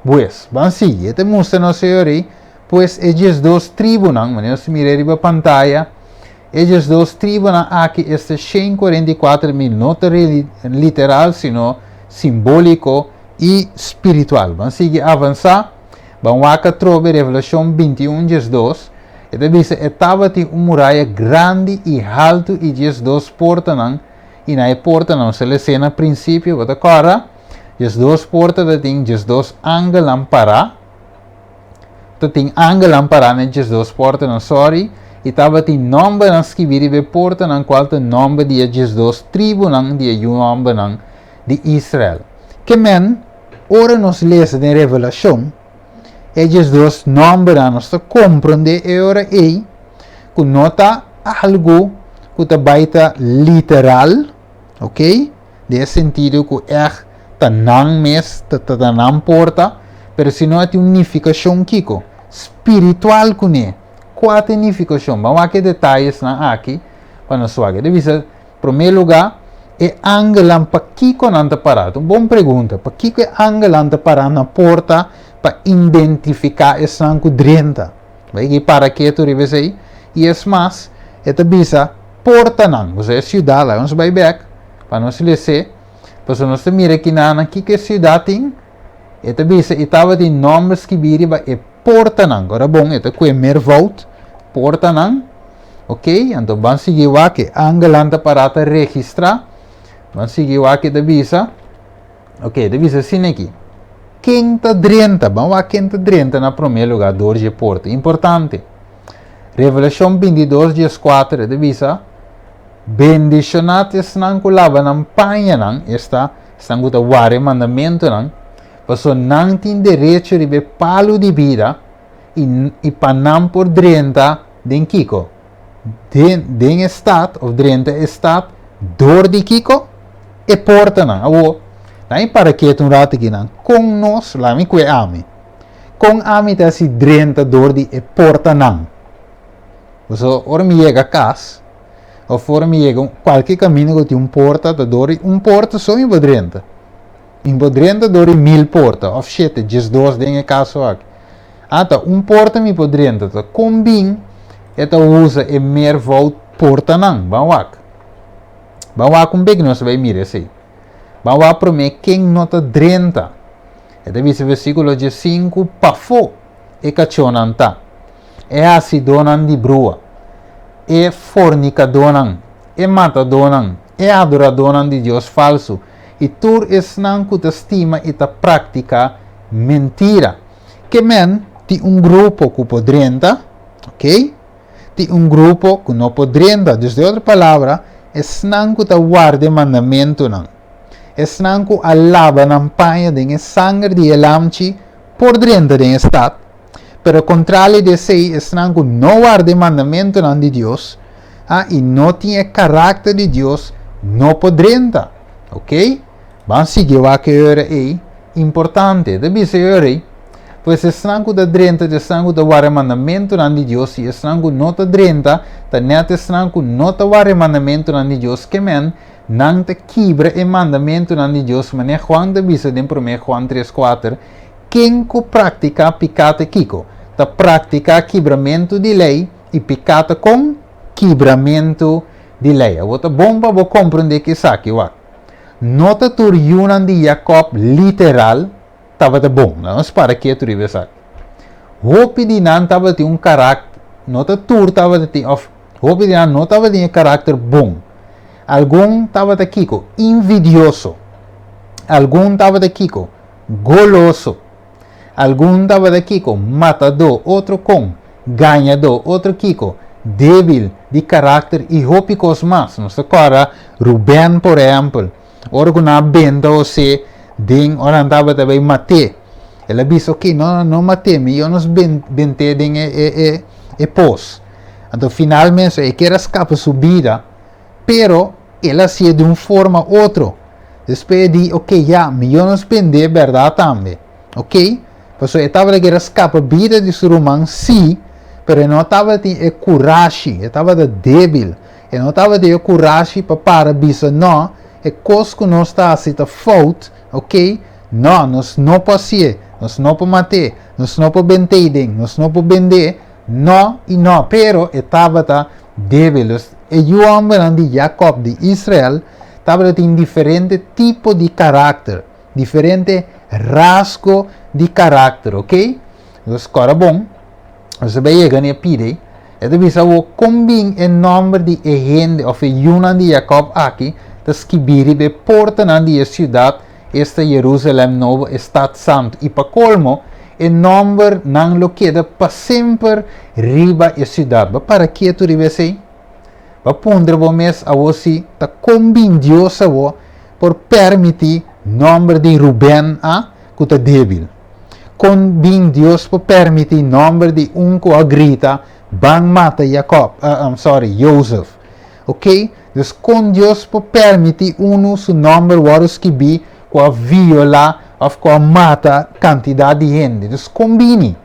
Pues, vamos seguir. Este mostra no senhor, pues esses dois tribos, mas se mirar na pantalla, esses dois tribos aqui, este 144 mil, não literal, sino simbólico e espiritual. Vamos seguir avançar. Vamos aqui trovar Revelação 21, 2. Ele diz, estava uma muralha grande e alto e esses dois portas, e na porta não se lê cena princípio, mas agora, as duas portas têm as duas ângulos para. Tem ângulos para nas duas portas, não sorry. E estava tem nome na escrever de porta, na qual tem nome de as duas tribos, de nome de Israel. Que men, ora nos lês na Revelação, esses dois nomes nós compreender e ora que nota algo que está baita literal, ok? De sentido que é tanang mes, tanang porta, pero se não é unificação kiko, espiritual kune, quatro unificação, vamos aqui detalhes na aqui, para nós ver. Deve ser, em primeiro lugar, é ângulo para kiko não está parado. Boa pergunta, para kiko é ângulo não está parado na porta para identificar esse ângulo drenta. Vai que para que tu reves aí, e é mais, é bisa porta não, você é cidade, lá vamos vai back, para nós ler. Pues nós mira aqui na que cidade tem, eta bisa estava de nomes que viriba e porta não. Agora bom, eta que mervout porta não, ok? Então vamos seguir aqui, angelanta para registrar, vamos seguir aqui da bisa, ok? Da bisa sim aqui. Quem está drenta, vamos a quem está drenta na primeiro lugar, dois de porta, importante. Revelação 22, 4 da bisa. Bendicionates nang kulaba ng panha nang esta estão com o mandamento nang passo não tem direito de ver palo de vida e panam por drenta den kiko den staat, of drente staat, door die kiko, e porta nan. Awo, daí para que tu rato aqui nan, com nós, lá me que ami. Com ami tá se drenta door die e porta nan. So, ora me chega a casa, ou ora me chega qualquer caminho que tem porta, tá door porta só em bodrenta. Em bodrenta door 1000 porta, of shit, just dos den caso aqui. Tá, porta me bodrenta, tá, combin, eta usa e mer volt porta nan, banwak. Banwak big nós vai mirar assim. Banwak pro me quem nota drenta. Eta vise versículo 5, pafo, e cachonanta. E assim donan di brua. E fornica donan. E mata donan. E adora donan di Deus falso. E tur esnan que estima e ta prática mentira. Que men, ti grupo que podrenta, ok? Ti grupo que não podrenta. Dus de outra palavra, esnan que ta guarde mandamento nan. Esnan que alaba nan panha den sangue de elamchi por dentro den estado. Pero contrário de sei, esnan que não guarde mandamento nan de Deus, e não tem caráter de Deus, não podrenta. Ok? Vamos seguir o que é importante. Deve ser pois esnan que da drenta, esnan que da guarde mandamento nan de Deus, e esnan que não ta drenta, ta net esnan que não ta guarde mandamento nan de Deus, que men, não te quebra o mandamento nan de Deus, mas Juan de visa den por Juan 3:4, quem que pratica pecado kiko, ta pratica quebramento de lei e pecado com quebramento de lei. A outra bomba vou compreender que saque wa. Nota turiunan de Jacob literal tava de bom, não para que tu ribe saque. Hopi de nan tava de caráter, nota tur tava de of, hopi de nan não tava de caráter bom. Algum estava de kiko, invidioso. Algum estava de kiko, goloso. Algum estava de kiko, matador. Outro com, ganhador. Outro kiko, débil de caráter e hópicos mais. Não se acorda, Rubén, por exemplo. Orguna benda ou se, den, ora estava de bem mate. Ela disse, ok, não mate, mas eu não bente den e pos. Então, finalmente, eu quero escapar subida, pero ela se de uma forma outra. Depois de, ok, já, eu não spende verdade também. Ok? Porque eu estava a escapar vida de ser humano, sim, pero eu não estava de coragem, eu estava de débil. Eu não estava de coragem para bisa, não, é coisa que não está assim, tá fault, ok? Não, nós não podemos, nós não podemos matar, nós não podemos vender, nós não podemos vender, não e não, pero eu estava débil. E o homem de Jacob de Israel estava em diferente tipo de caráter, diferente rasgo de caráter, ok? Então, agora bom, você vai chegar e pedir, e depois eu combino o nome de gente, ou de de Jacob aqui, das que biribe porta de cidade, esta Jerusalém novo, estado santo, e para colmo, o nome não lo queda para sempre riba a cidade. Para que tu ribe assim? Para pondre o mês a você, ta combin Deus a você, por permitir nome de Rubén que está débil. Combin Deus por permitir nome de que a grita, bang mata Jacob, Joseph. Ok? Dus com Deus por permitir seu nome warus que bi, que a viola, ou que a mata quantidade de gente. Dus combine.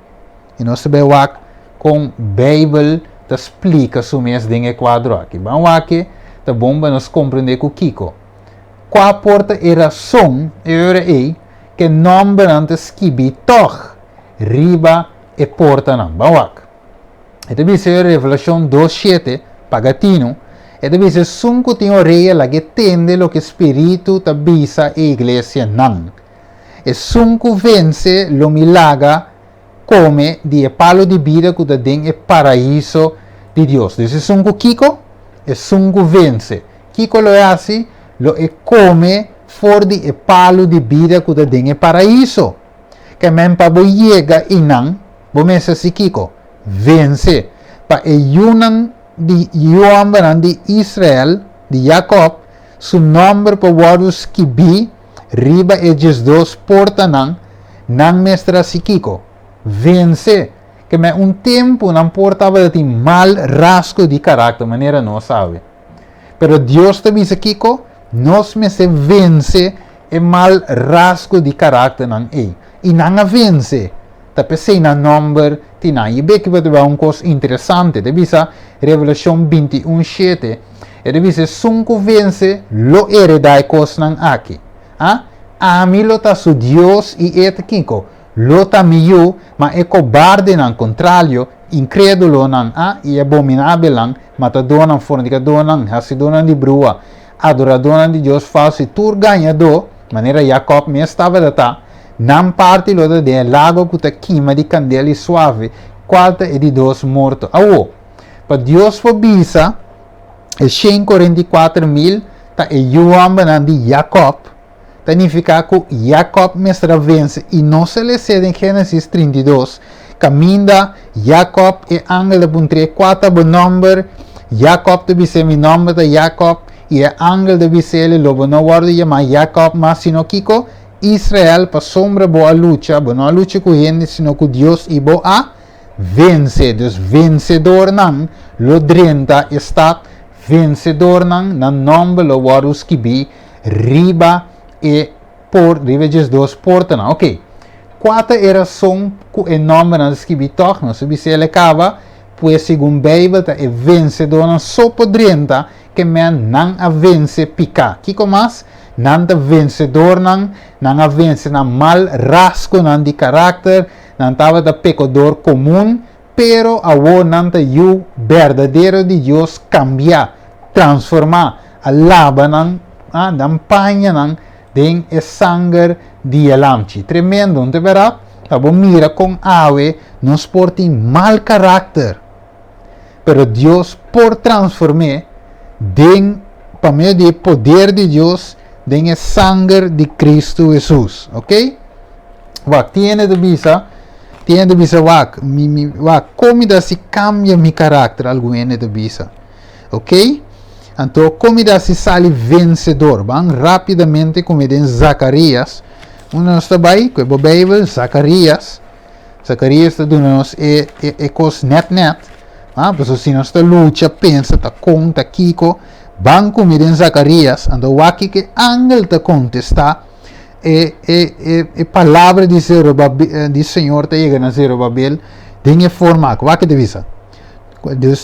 E nós sabemos com Beibel, te explica su mes ding quadro aqui. Vamos aqui, tá bom para nós compreender com Kiko. Qual porta era som, que nome antes que bi toch, riba e porta não. Vamos aqui. E deve ser Revelação 2:7, pagatino. E deve ser sunco tinha rei la que tende lo que espírito ta bisa e igreja não. E sunco vence lo milaga come di palo di vida que da den e paraíso de Deus. Desse sunco Kiko e sunco vence. Kiko lo é assim, lo e come for di e palo di vida que da den e paraíso. Que men pa bo llega e não, bo mesa si Kiko vence. Pa e yunan di Yoambaran de Israel, de Jacob, su nome pa warus que bi, riba e dos porta nang mestra si Kiko. Vence, que me tempo não portava de mal rasgo de carácter, maneira não sabe. Pero Deus te diz aqui que nós me se vence e mal rasgo de carácter não é. E não vence. Tá pensei na number tina. E bem que vai ter uma coisa interessante. De visa Revelação 21:7. E de visa sunco vence lo heredai coisa não aqui. A mim lo tá su Deus e et kiko. Lo tá miu, mas é cobarde não, contrário, incrédulo não, e abominável não, matador não, fornicador não, racidor de brua, adorador de Deus falso, e tur ganhador, maneira Jacob me estava da tá, não parte lo de lago que tá queima de candela e suave, quarta e de dois mortos. Para Deus for bisa, e 144.000, tá e yuamba de Jacob, significa que Jacob mestra vence e não se lhe cede em Gênesis 32. Caminha Jacob e ángel de puntre 4 bom número. Jacob de bise mi nome de Jacob e ángel de bise ele lobo não guarda chamar Jacob mas sino Kiko Israel para sombra boa luta, não a luta com gente sino com Deus e boa a vence. Deus vencedor não, lo 30 está vencedor não, na nome lo warus kibi riba e por riveges dos porta não. Ok. Quatro era som que o nome não escrevi toch, não se se ele acaba, pois segundo Beibel é vencedor não só podrenta que me não a vence pica. Que mais? Não a vencedor não a vence na mal rasgo não de carácter, não estava da pecador comum, pero a o não te o verdadeiro de Deus cambiar, transformar, a lava não, a panha não den é sangue de elamchi. Tremendo, não te verá? Abo mira com ave, nos porta mal carácter. Pero Deus por transformar, den, para meio do poder de Deus, den é sangue de Cristo Jesus. Ok? Wak, tiene de bisa, wak, comida se cambia mi carácter, algo ene de bisa. Ok? Então, comida se sale vencedor. Vamos rapidamente comer em Zacarias. Não está bem, com a Beibel, Zacarias. Zacarias está dando coisa net. Mas se nós está luta, pensa, está conta, kiko. Vamos comer em Zacarias. Então, aqui que ángel está contesta. Palavra de Senhor está chegando a Zerubabel. Tem forma. O que devisa?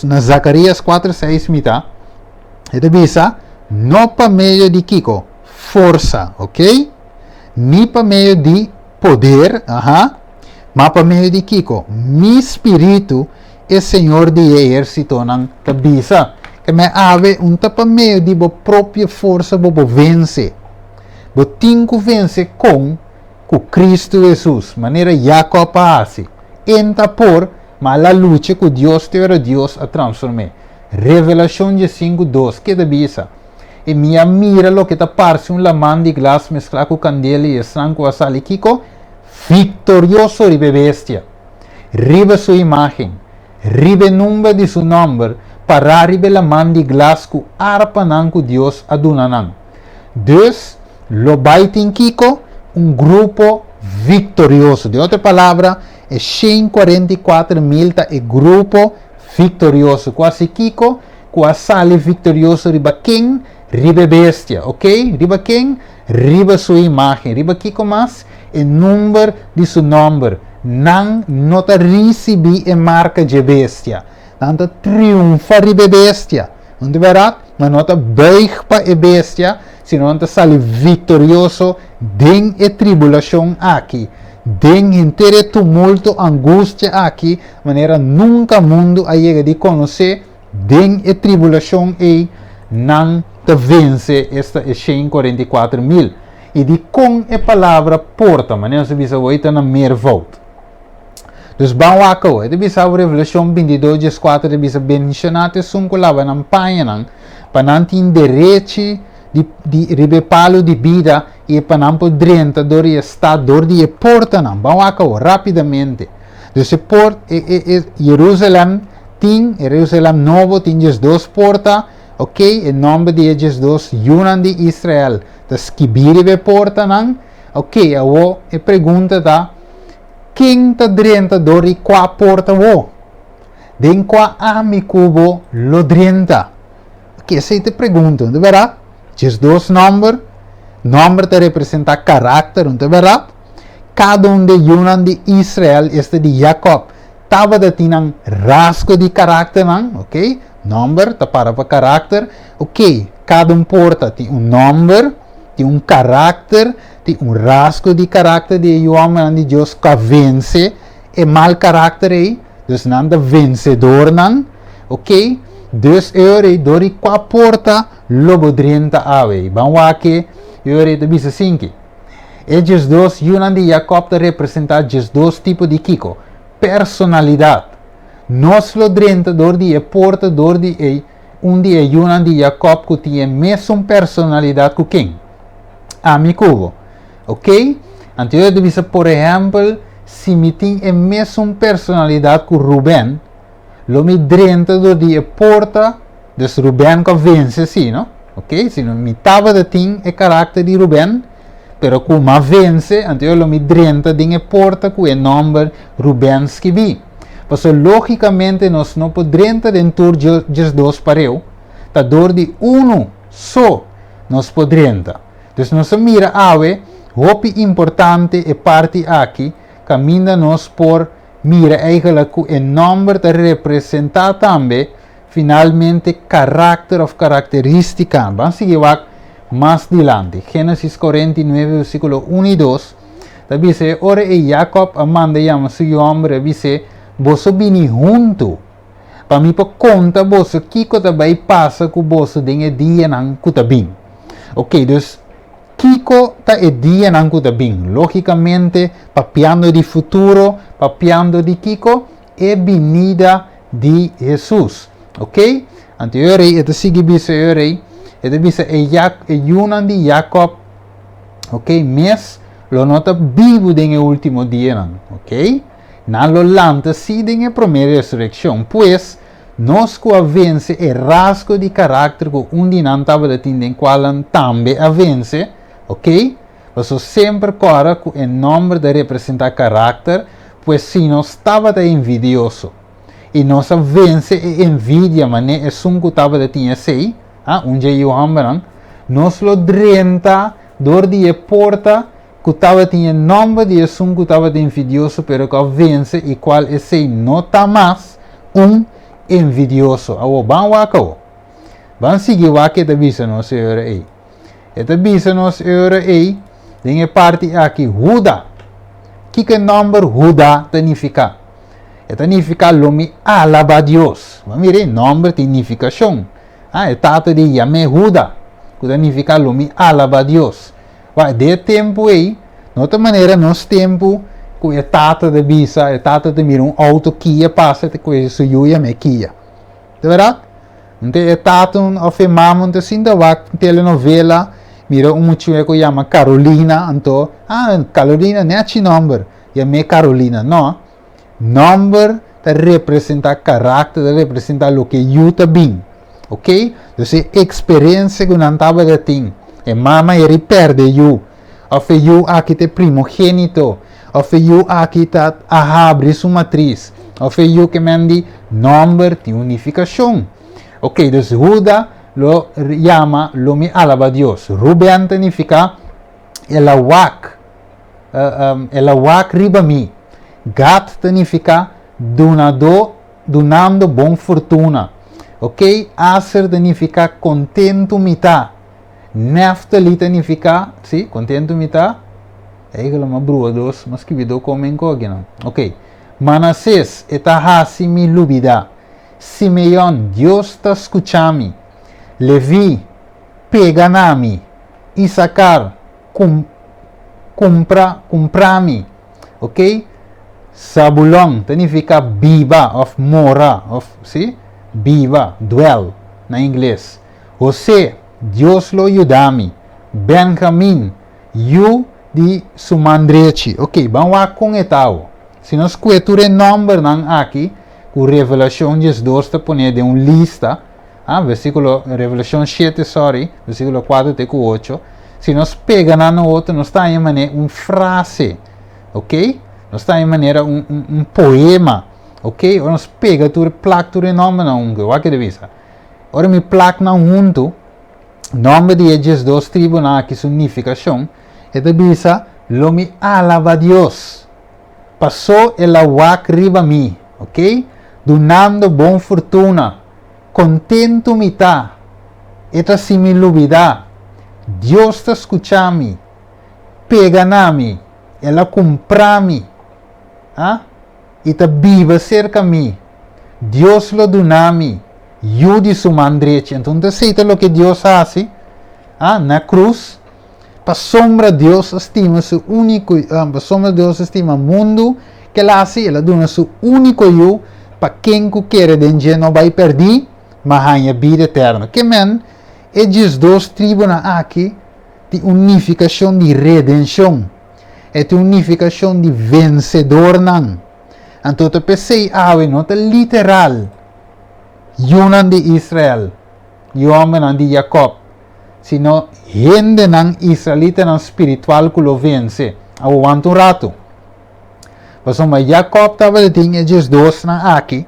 Na Zacarias 4:6 mita. Ele bisa, não para meio de Kiko, força, ok? Nem para meio de poder, mas para meio de Kiko, meu espírito é Senhor de exército, não te bisa, que me ave para meio de boa própria força, boa vence, boa tinco vence com Cristo Jesus, maneira Jacob hace, entra por, mas a luta com Deus teve Deus a transformar. Revelação 5:2, que de bisa. E minha mira lo que ta parse un laman de glas mezclado com candela e estranco a salikiko, victorioso ribe bestia. Ribe sua imagem, ribe número de seu nome, para ribe laman de glas com arpa nanco Deus adunanan. Dus, lo baitin kiko, grupo victorioso. De outra palavra, é 144.000 é grupo victorioso, quase Kiko, quase sale victorioso riba quem, riba bestia, ok? Riba quem, riba sua imagem, riba Kiko mas, e número de seu nome, não nota recebi e marca de bestia, não triunfa riba bestia, não verá, mas nota beigpa e bestia, senão não sale victorioso, den e tribulação aqui. Den inteiro tumulto, angústia aqui, maneira nunca mundo a chega de conhecer, den e tribulação e não te vence esta 144.000. E de com a palavra porta, maneira se bisa oita na mer volta. Dus vamos aqui, de bisa a Revelação 22:4 de bisa bendicionate sunco lava na panha nang, para não ter direito de ribepalo de vida e para não poder dor e estado dor de porta não vamos aqui rapidamente então Jerusalém novo tem duas portas ok em nome de esses dois unan de Israel das que biribe porta não ok a pergunta tá quem tá dentro dori qua porta wo? Den qua amicubo lo drenta. Que se te pergunta, não verá? Diz dois números. Número te representa caráter, não verá? Cada de Yunan de Israel, este de Jacob, estava de tinang rasgo de caráter, ok? Número tá para caráter, ok? Cada porta tem número, tem caráter, tem rasgo de caráter de homem de Deus que vence e mal caráter aí, dus nanda vencedor nan, ok? Dus eure dori qua porta lobo drenta awe. Banwake eure te bisa sinki. Esses dois Yunan de Jacob te representar esses dois tipos de kiko. Personalidade. Nós lo drenta dor de porta dor de dia Yunan de Jacob que tinha mesma personalidade que quem? Amigo. Ok? Então eu devia, por exemplo, se me tem a mesma personalidade que Ruben, lo me drenta do dia porta, dus Ruben que vence, sim, não? Ok? Se não me tava de tem o caráter de Ruben, pero como vence, então eu lo me drenta de porta com o nome Ruben escrevi. Mas logicamente nós não podemos dentro de dois pareu, tá dor de só nós podemos. Então nós mira ave, hopi importante e parte aqui, caminha nós por mira eigenlijk o nome te representar também finalmente caráter ou característica. Vamos seguir mais adiante. Gênesis 49, versículo 1 e 2. Dice, ora e Jacob amanda llama su hombre, dice, vos vini junto. Para mim, por conta, vos kiko também passa com vos den dia nang kutabing. Ok, dus kiko ta e dia nang kutabing. Logicamente, papiando di futuro, papiando di kiko, e venida di Jesus. Ok? Anteriore, ito sige bisa ore, ito bisa e yunan di Jacob, ok, mes, lo nota vivo den último dia nang, ok? Nan lo lanta si den primeira ressurreição, pues, nós que vence e rasgo de caráter que nan tava de tinden qual também vence, ok? Você sempre corre com o nome de representar caráter, pues se nós estava de envidioso, e nós vence e envidia, mas é sum que tava de tinha sei, onde eu hambaran, nós lo drenta, dor de porta, que tava tinha nome de sum que tava de envidioso, pero que vence e qual é sei nota mais envidioso. Awo bang wakaw. Bang sige wake te bisa nos eure ei. Eta bisa nos eure ei. Dinge parte aqui Huda. Kike number Huda significa. Eta significa lomi alaba Dios. Mire number significação. É tato de yame Huda. Que significa lomi alaba Dios. Vai de tempo ei. Nota maneira nos tempo com a tata de bisa, a tata de mira auto Kia passa te com isso yuia me Kia. De verdade? Então a tata of mamon te sinda wak telenovela mira muchacho que chama Carolina, então Carolina não é number, é me Carolina, não. Number te representa caráter, te representa o que you te bem, ok? Então experiência que não tava de ting, e mama ele perde you, of you aqui te primogênito. Of you aqui está a abrir sua matriz. Of you que mandi number de unificação. Ok, dus Juda lo llama lo mi alaba Dios. Ruben significa elawak riba mi. Gad significa donando bom fortuna. Ok, Aser significa contento mitad. Neftali significa, sim, contento mitad. Eigenlijk maar broer dos, mas que video komen kogina. Ok. Manassés eta hasi mi lubida. Simeon, Dios ta escuchami. Levi, peganami. Isaacar, comprami. Ok. Sabulon, significa viva, of mora, of, sim? Viva, dwell, na inglês. José, Dios lo ayudami. Benjamin, you di sumandreci. Ok, vamos lá com etau. Se nós coeture number nan aqui, com revelação de dois te poner de lista, versículo, revelação 7, versículo 4 até 8, se nós pega na outro, nós está em frase, ok? Nós está em maneira um poema, ok? Ora nós pega tu placa tu nome na o que deve ser. Ora me placa na junto, nome de esses dois tribunais que significação, e deve ser, lo me alaba Deus. Passou ela wak riba mi, ok? Donando bom fortuna, contento me tá, eta si me lubida, Deus está escutando, pega na mi, ela compra mi, e tá viva cerca mi, Deus lo dona mi, yudi su mandreche, então aceita lo que Deus faz, na cruz, para sombra Deus estima su único, para sombra Deus estima mundo que ela hace, ela dona su único eu, para quem que quer dengue não vai perder, mas ganha vida eterna. Que men, esses dois tribunais aqui, de unificação de redenção, é de unificação de vencedor não. Então, eu pensei, não é literal, Yunan de Israel, Yunan de Jacob, sino gente não israelita não espiritual que lo vence, aguanta um rato. Mas Jacob estava tinha esses dois aqui,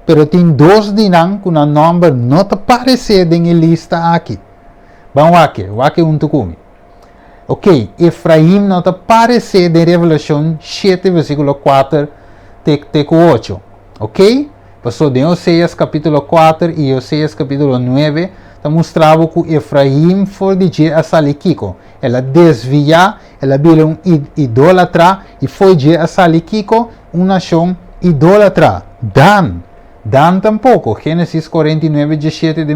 pero tem dois de não que o nome não te aparece na lista aqui. Vamos aqui tukumi. Ok, Efraim não te aparece na Revelação 7, versículo 4, teco 8. Ok? Passou de Oséias capítulo 4 e Oséias capítulo 9, te mostrava que Efraim foi de a Salikiko. Ela desvia, ela vira idólatra e foi de a Salikiko, uma nação idólatra. Dan tampouco. Gênesis 49, 17 de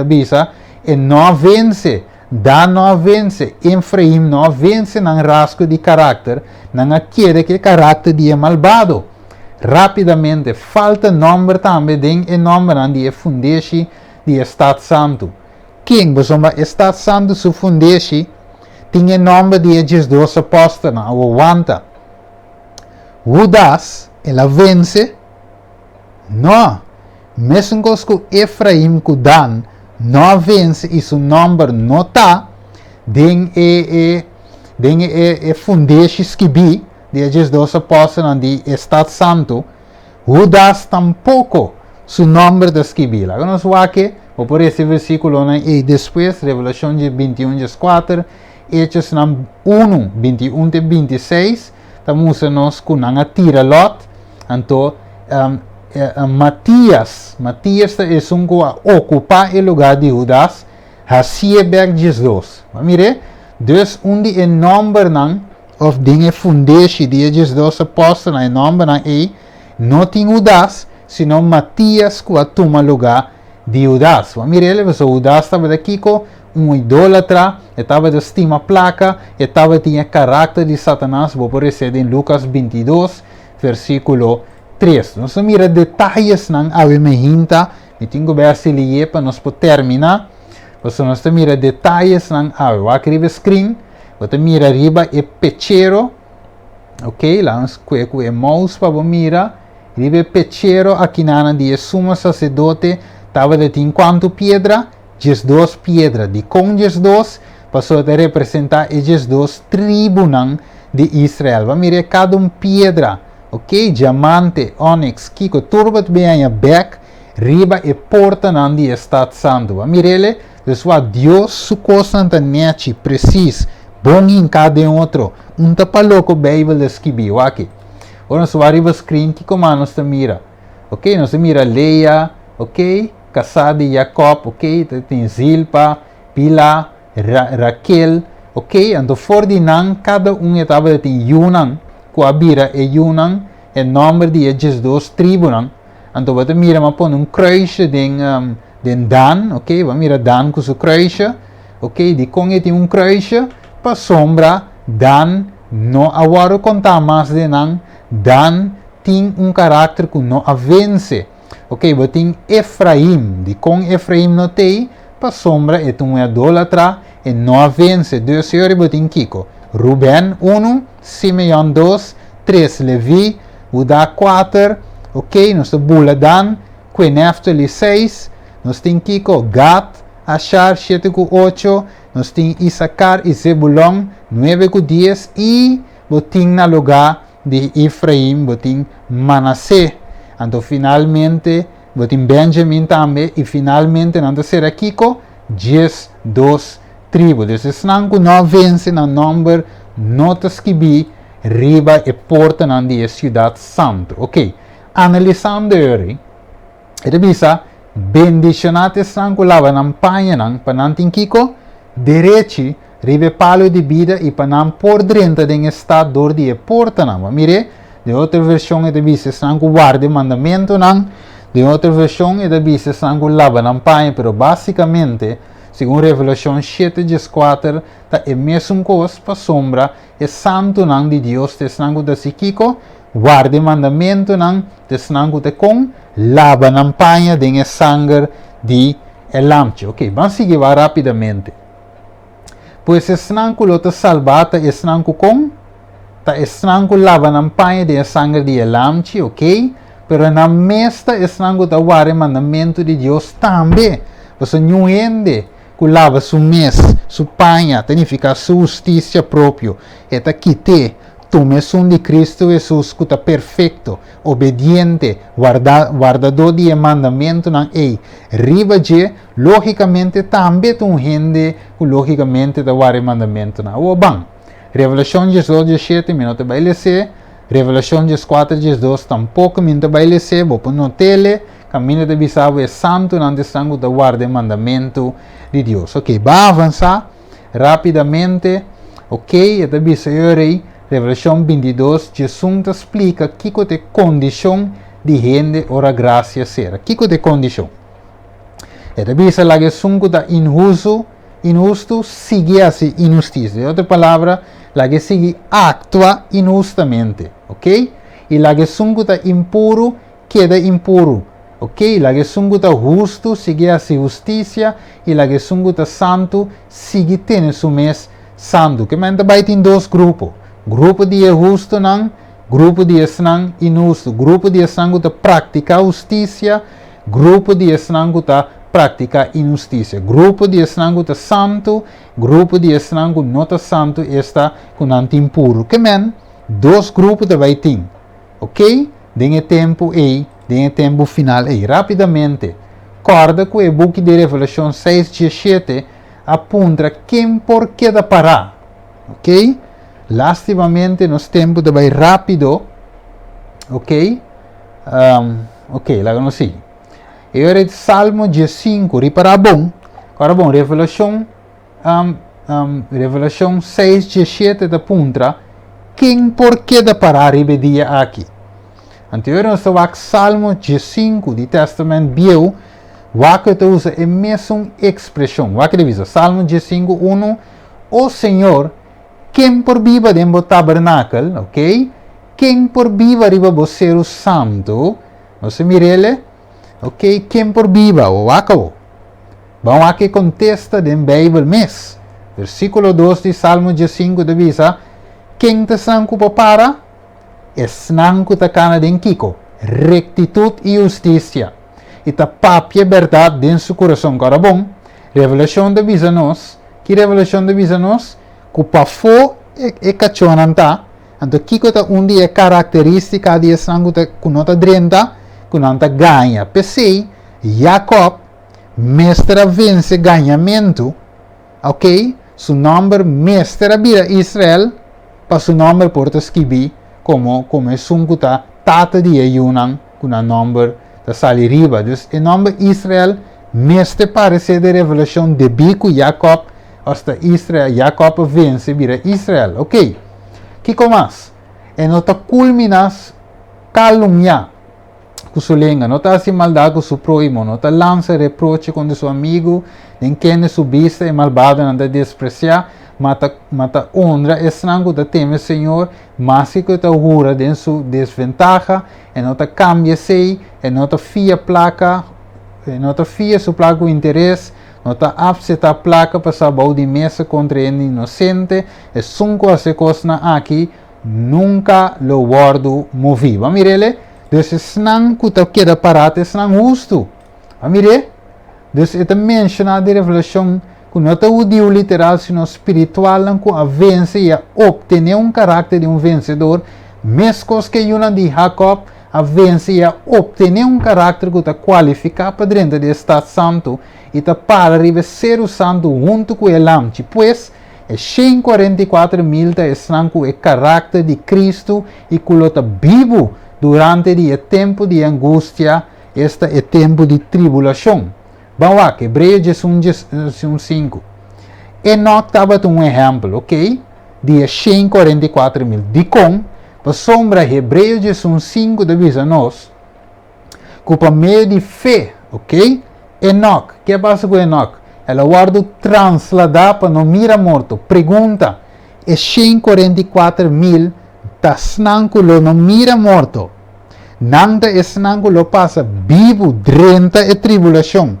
Bisa, e não vence. Dan não vence. Efraim não vence num rasgo de caráter, não adquire que caráter de malvado. Rapidamente, falta nome também de nome de fundeixe de Estado Santo. Quem, Estado Santo se fundeixe, tinha nome de esses dois apóstolos, o aguanta. Judas, ela vence. Não. Mesmo que Efraim que Dan não vence e seu nome não está, den fundeixe esquibi, de esses dois apóstolos de Estado Santo, Judas tampouco su nome de esquibi. Agora nós vamos aqui, por esse versículo, e depois, Revelação 21, 4, Hechos 1, 21 e 26, estamos nós com a tira lot, então, Matias é um que ocupa o lugar de Judas, recebe Jesus. Mire, dus de nome of dinge fundeixe de esses dois apóstolos, em nome não tem Judas, senão Matias que toma lugar de Judas. Mire, Judas estava aqui com idólatra, estava de estima placa, tinha caráter de Satanás, vou por isso em Lucas 22, versículo 3. Nós mira detalhes não ave me hinta, me tenho que ver se ler para nós poder terminar. Nós mira detalhes não ave, vou escrever screen, vou mira arriba e pechero, ok, lá nós cueco e mouse para mira, arriba pechero aqui na de sumo sacerdote, estava de tem quanto pedra, dos pedras, de com dos, passou a representar esses dois tribunais de Israel. Vamos mirar cada pedra. Ok, diamante, onyx, kiko, turbat bem a back, riba e porta nan de Estado Santo. A mirele, deswa Deus su coisa nete, precis, bom em cada outro. Tapa louco Beibel esquibiu aqui. Ora nós vamos screen que como nós mira. Ok, nós mira Leia, ok, casada de Jacob, ok, tem Zilpa, Pila, Raquel, ok, então for de nan cada etapa tem Yunan. Coabira e Yunan, em nome de esses dois tribunais. Então, você mira, mas põe kruis de Dan, ok? Vamos mirar Dan com seu kruis, ok? De com tem kruis, para sombra, Dan não agora contar mais de nan, Dan tem caráter que não vence, ok? Você tem Efraim, de com Efraim não tem, para sombra, é um idólatra e não vence. Dois senhores, você tem Kiko. Ruben 1, Simeon 2, 3 Levi, Judá 4, ok, nós temos Bula Dan, Neftali 6, nós temos Kiko, Gad, Asher 7 com 8, nós temos Issacar e Zebulon 9 com 10 e botim na lugar de Efraim, botin Manasseh. Então, finalmente, botin Benjamin também, e finalmente, não será Kiko, 12 tribos. Então, se não vence no número, notas que vi, riba e porta na cidade santa. Ok, analisando ele, ele bisa, bendicionate sangue lava na panha nang pananting Kiko, direito, ribe palo de vida e panam por dentro de estado de porta nang. Mire, de outra versão é de bisa sangue guarde mandamento nang, de outra versão é de bisa sangue lava na panha, pero basicamente, segundo Revelação 7:4, tá é mesmo coisa para sombra, é santo nang de Deus, te sangue da Kiko, guarde mandamento nang, te sangue de com, lava na panha de sangue de elamche. Ok, vamos seguir rapidamente. Pois é sangue lota salvata, é sangue com, tá é sangue lava na panha de sangue de elamche, ok? Pero na mesta é sangue da guarde mandamento de Deus também. Você não entende que lava su mes, su panha, significa su justiça próprio. Eta quite, tome son de Cristo Jesus, que está perfeito, obediente, guardador de mandamento, não é. Riba de, logicamente, também tu gente, que logicamente da guarda mandamento, não. O bom, Revelação 18:7, minuto vai ler. Revelação 4:2, tampouco minuto vai ler. Vou pôr no tele. Caminho de bisavo é santo, não de sangue da guarda mandamento de Deus. Ok, vai avançar rapidamente. Ok, e da bisavo Revelação 22, Jesus explica que é condição de gente ora graça será. Que é condição? E da bisavo lá que sunco da injusto sigue assim injustiça. De outra palavra, lá que sigue actua injustamente. Ok? E lá que sunco da impuro queda impuro. Ok, la que sunguta justo sigue a justiça e la que sunguta santo sigue tendo su mes santo. Que manda vai ter dois grupos. Grupo de justo não, grupo de não injusto. Grupo de sanguta prática justiça, grupo de sanguta prática injustiça. Grupo de sanguta santo, grupo de sangu nota santo está com anti impuro. Que men dois grupos de vai ter. Ok, dengue tempo e em tempo final, e rapidamente, corda que o book de Revelação 6:17 aponta quem por que da parar, ok? Lastimamente, nos tempos de vai rápido, ok? Ok, lá não sei. E agora, Salmo 15, repara bom, agora bom, Revelação 6:17 aponta quem por que da parar rebedia aqui. Anterior nós temos Salmo 15 do Testamento Bio, que usa a mesma expressão. Que diz, Salmo 15:1, o Senhor, quem por viva dentro do tabernáculo, ok? Quem por viva riba você o santo, você mirele, ok? Quem por viva, o acabou. Vamos aqui contesta dentro Beibel mes. Versículo 2 de Salmo 15 diz, quem te sanco para? Esnanco ta cana den Kiko, rectitude e justiça. E ta papia verdade dentro do coração. Agora bom, revelação de nos, que revelação de nos, que pa fo e cachonanta, então Kiko ta dia característica de esnanco ta kunota drenta, kunanta ganha. Pensei, Jacob, mestre vence ganhamento, ok? Su nome mestre vira Israel, para su nome porta escrever como é sunguta tata de ayunan com o nome da sali riba. Então, o nome Israel mestre parece de revelação de bico Jacob hasta Israel. Jacob vence vira Israel. Ok? Que mais? E nota culminas calumnia com sua língua. Nota assim maldade com seu próximo. Nota lança reproche contra seu amigo. Nem quem sua vista é malvado não dá despreciar. Mata honra estranho da teme Senhor, mas que está jura de sua desventaja, e nota cambia sei, e nota fia placa, e nota fia sua placa o interesse, nota abseta a placa para saber de mesa contra ele inocente, e sunco a se cosna aqui, nunca lo guardo movi. Vamos mirele, desse snang que está queda parado, snang justo. Vamos mirele, desse está mencionado de revelação. Não é o literal, sino espiritual, que a vence e a obter caráter de vencedor, mescos que yuna de Jacob a vence e a obter um caráter que está qualificado para dentro do Estado Santo e está para arriba ser o santo junto com ele, pois é 144.000 está com o caráter de Cristo e que ele está vivo durante o tempo de angústia, este é o tempo de tribulação. Vamos lá, Hebreus 1:5. Enoch estava um exemplo, ok? De 144.000. De como, para sombra Hebreus 1:5 avisa nós, que por meio de fé, ok? Enoch, o que passa com Enoch? Ela guarda transladar para não mira morto. Pergunta, é 144.000 está snanculo não mira morto. Nanta é snanculo passa vivo durante a tribulação.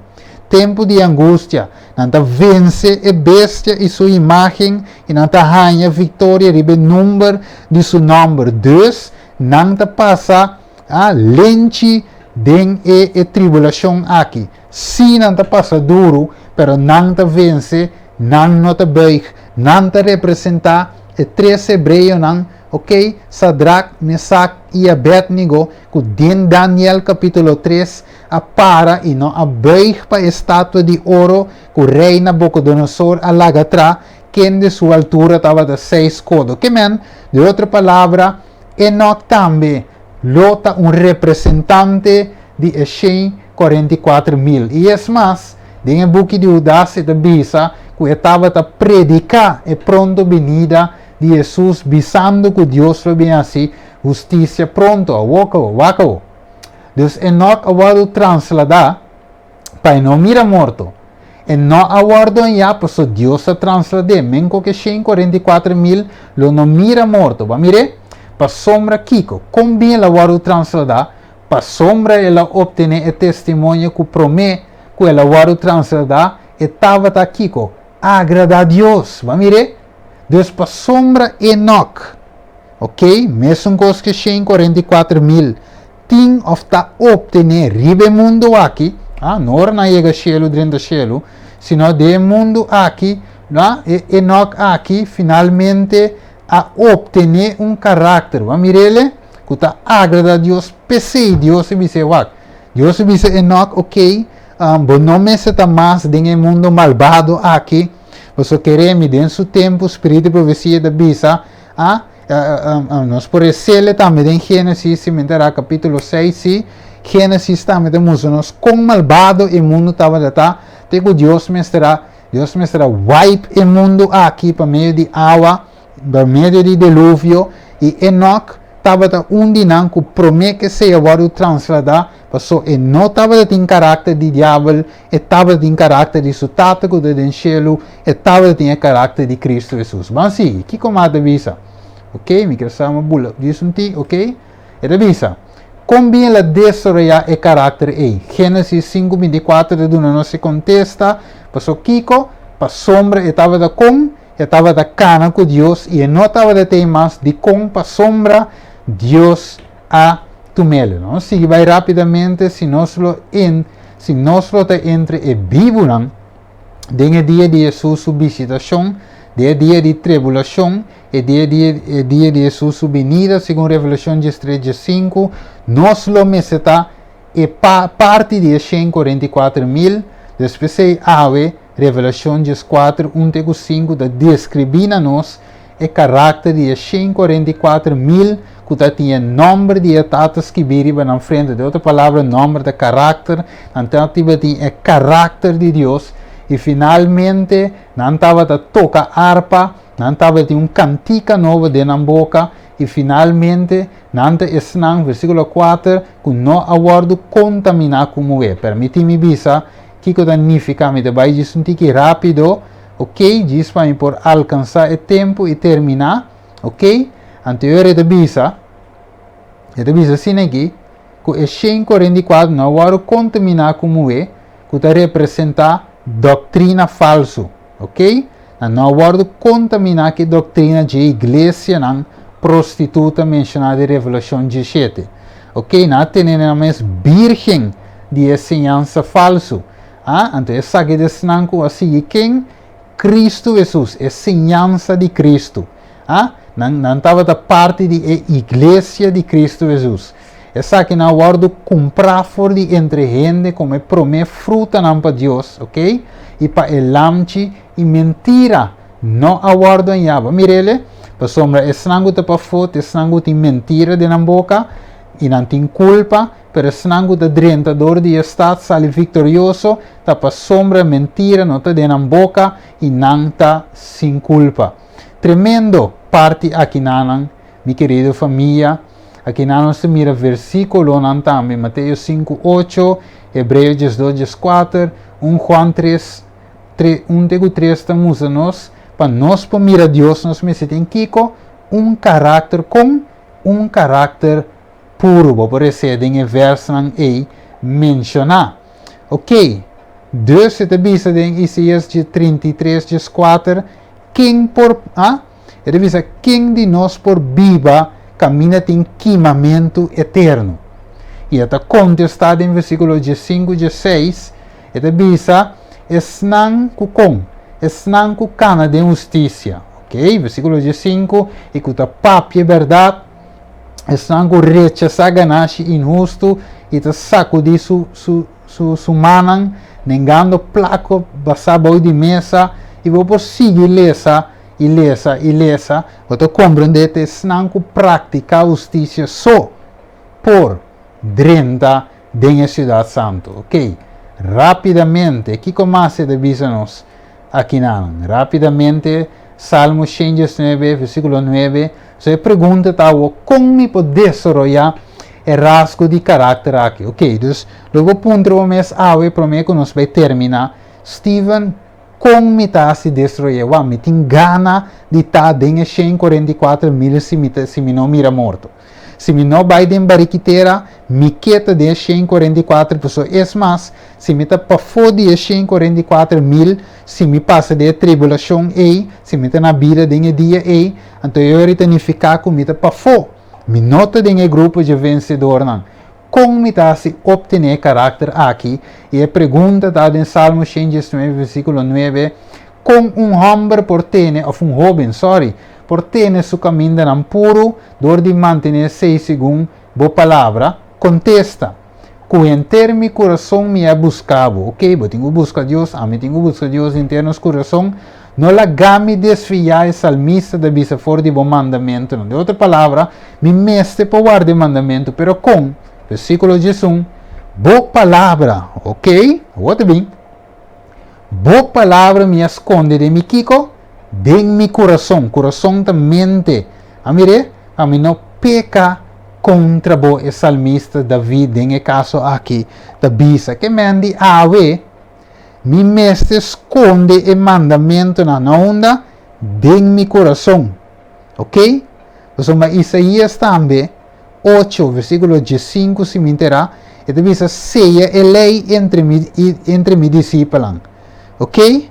Tempo de angústia. Nanta vence a bestia e sua imagem e nanta ganha vitória ribe número de seu nome. Dus, nanta passa a lente den a tribulação aqui. Se nanta passa duro, pero nanta vence, nanta beig, nanta representa e 3 hebreus nan, ok? Sadrach, Mesach e Abednego, que den Daniel capítulo 3 para e não a beig para a estátua de ouro que o rei Nabucodonosor alagatra, quem de sua altura estava de 6 codos. Que men, de outra palavra, Enoch também lota representante de 144.000. E é mais, em book de Judas da Bisa, que estava a predicar a pronto venida de Jesus, visando que Deus lo bem assim, justiça pronto, wako. Deus Enoch aguardo transladar, para não mira morto. E não aguardo já, porque Deus a transladar, mesmo que 144.000, lo não mira morto. Vai mire, para sombra Kiko, como bem ela aguardo transladar, para sombra ela obter o testemunho que promete, que ela guarda transladar, estava aqui, agrada a Deus. Vai mire? Deus para sombra Enoch, ok? Mesmo coisa que 144.000, tem of ta obtener ribe mundo aqui, não na chega cielo dentro do cielo, sino de mundo aqui, Enoch aqui, finalmente a obtener caráter. Vai mire? Que está agrada a Deus, PC Deus se dice wak. Deus se dice Enoch, ok? Não me está mais em mundo malvado aqui. Você queremos, em seu tempo, espírito de profecia da Bisa, nós por ser também em Gênesis, cimentará capítulo 6, sim. Gênesis também temos nós com malvado e mundo estava lá, que Deus me estará wipe o mundo aqui por meio de água, por meio de dilúvio, e Enoch estava dinam que promete que se agora transladar, porque não estava em caráter de diabo, estava em caráter de sutata que do cielo, estava em caráter de Cristo Jesus. Mas sim, que comanda visa? Ok, me quero bula, diz ti, ok? É da visa. Como ela desarrollar o caráter aí? Gênesis 5:24 de não se contesta, porque Kiko, para sombra, estava com, estava da cana com Deus, e não estava de temas de com, para sombra, Deus a tumelo, não? Se vai rapidamente, se nós lo entre e vivo, não? Den dia de Jesus sua visitação, dia de tribulação, e dia de Jesus sua venida, segundo Revelação 3:5, nós lo meseta e parte de 144.000, depois ave Revelação 4:1-5 da descrevina nos o caráter de 144.000 que tinha nome de etapas que viriam na frente. De outra palavra, nome de caráter. Então, tinha o caráter de Deus. E finalmente, não estava a tocar harpa, não estava a cantica nova de na boca. E finalmente, não estava versículo 4, que não aguardo contaminar como é. Permite-me visar que significa me vai dizer que rápido, ok? Diz para mim por alcançar o tempo e terminar, ok? Anterior da bisa assim aqui, que é 144 não vai contaminar como é, que está representar doutrina falso, ok? Não vai contaminar que doutrina de igreja não prostituta mencionada em Revelação 17, ok? Não tem mais virgem de ensinança falso, então essa aqui desnanco assim quem Cristo Jesus, ensinança de Cristo, Não estava da parte da igreja de Cristo Jesus. Essa que não guardo comprar for de entre gente como promete fruta não para Deus, ok? E para el lamchi e mentira não aguardo em yaba. Mirele, para sombra esnango te para foto, esnango te mentira de na boca e não tem culpa, pero esnango te drentador de estado sale victorioso, ta para sombra mentira não te de na boca e não tá sem culpa. Tremendo parte aqui nanan, mi querido família. Aqui nós mira versículo também, Mateus 5:8, Hebreus 12:4, 1 Juan 3 estamos a nós, para nós por mira Deus nos tem Kiko, carácter com carácter puro, por isso em verso aí mencionar. Ok, Deus se te visa em Isaías 33:4, quem por ele visa quem de nós por viva caminha em queimamento eterno. E está contestado em versículo 5 e 6, ele visa esnan ku cana de justiça. Ok? Versículo 5, e que está papi verdade, esnan ku rechazar ganache injusto, e está sacudi su manan, negando placo, basaba de mesa, e vou por seguir ilesa, você compreende que não pratica justiça só por drenta da cidade santa, ok? Rapidamente, aqui começa a dizer-nos aqui não, rapidamente, Salmo 109, versículo 9, você pergunta como me pode desarrollar o rasgo de caráter aqui, ok? Então, logo ponto o mês para mim que nós vai terminar, Steven como me está se destruir, me tem gana de estar dentro de 144.000 se me não mira morto. Se me não vai dentro da bariquiteira, me queda de 144 pessoas. É mais, se me está para fora de 144.000, se me passa de tribulashon se me está na vida de dia então eu irei ficar com me está para fora. Me nota dentro do grupo de vencedor, não. Como me está se obter caráter aqui? E a pergunta está em Salmo 109, versículo 9. Com homem por ter, ou jovem, por ter seu caminho não puro, dor de manter 6 segundo, boa palavra, contesta. Que mi coração me é buscado. Ok, eu tenho que buscar Deus, a mim tenho que buscar Deus interno no coração. Não la gami desfiar salmista da bisa fora de bom mandamento. De outra palavra, me meste para guardar o mandamento, pero com versículo 11, boa palavra, ok? Outra bem. Boa palavra me esconde de mi Kiko, de mi coração da mente. A mim não peca contra o salmista David, em caso aqui, da bisa, que mande me mestre esconde o mandamento na onda de mi coração, ok? Então, Isaías também, 8, versículo 15, se me interá, e devia ser a lei entre mi discípulos. Ok?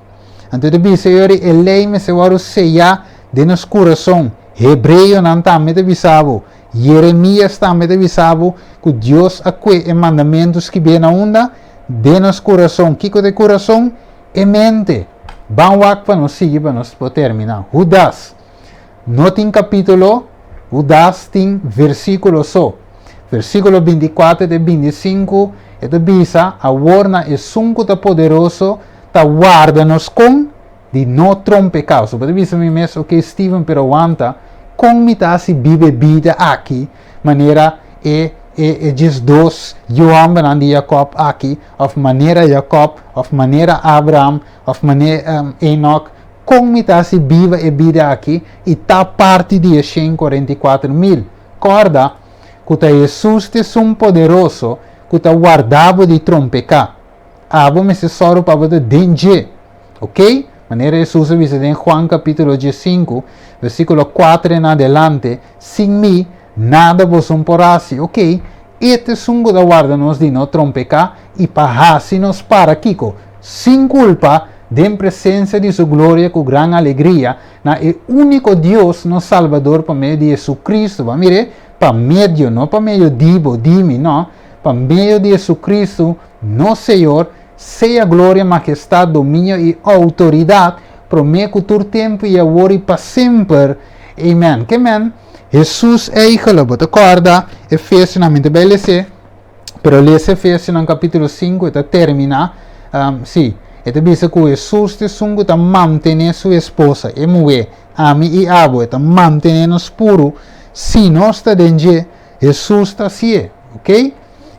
Então, devia ser a lei me se vai sellar de nos coração. Hebreu não também devia saber. Jeremias também devia saber que Deus acue e mandamentos que vem na onda de nos coração. Kiko de coração e mente. Vamos para nos seguir para nos terminar. Judas. No tem capítulo. Judas tem versículo só. Versículo 24 e 25. E diz, a warna é sunco da poderoso, ta guarda-nos com de não trompecar. So, pode dizer mesmo, ok, Steven, pero aguanta, como me está se vive vida aqui, maneira diz dois, João e Jacob aqui, of maneira Jacob, of maneira Abraham, of maneira Enoch, como me está se vive a vida aqui, e está parte de 144.000. Corda, que Jesus é um poderoso, que está guardado de trompecar. Abo me se soro para o danger, ok? Maneira Jesus diz em Juan capítulo 5, versículo 4 em adelante, sem mim, nada vos porase, ok? Este sungo da guarda-nos de não trompecar e parrasse-nos para Kiko, sem culpa, de presença de sua glória com grande alegria, na o único Deus, no Salvador, para meio de Jesus Cristo. Mire, para meio, não para meio de mim, não, para meio de Jesus Cristo, no Senhor, seja glória, majestade, domínio e autoridade, para mim, cultura, tempo e agora e para sempre. Amen. Que men, Jesus eigenlijk, te acorda, Efésios, na mente bem ler, pero ler Efésios no capítulo 5, eta termina, sim, eta bisa que Jesus te sungo ta mantener sua esposa, e mulher, ami e abo, eta mantener nos puro, se nós está dentro, Jesus está assim, ok?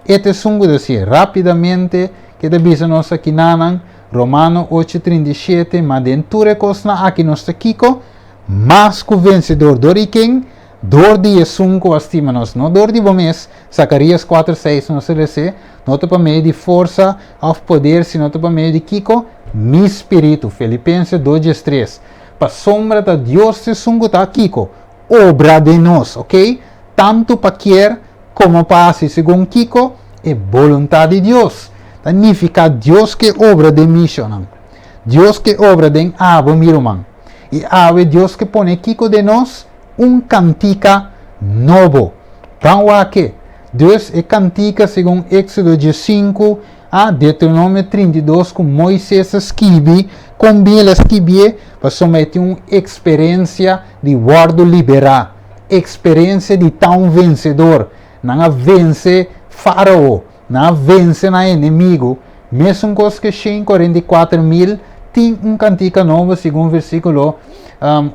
Este sungo de si, rapidamente, que te bisa nós aqui nanan, Romano 8:37, mas dentro de cosna aqui nós está kiko, mas que vencedor, dor quem? Dor de sungo estima nós, não dor de bomes, Zacarias 4:6, não se lê, não para meio de força, of poder, sino para meio de kiko, mi espírito, Filipenses 2:3, para sombra da Deus de sungo tá kiko, obra de nós, ok? Tanto para quer como para si, segundo kiko, é vontade de Deus. Significa Deus que obra de missão, Deus que obra de abo miruman, e ave Deus que põe kiko de nós, cantica novo. Vamos aqui. Deus é cantica segundo Éxodo 5 a Deuteronômio 32 com Moisés escreve, com ele escreve, para somente uma experiência de guardo liberar, experiência de tão vencedor, não vence faraó, não vence na inimigo, mesmo coisa que 144.000 tem cantica nova segundo versículo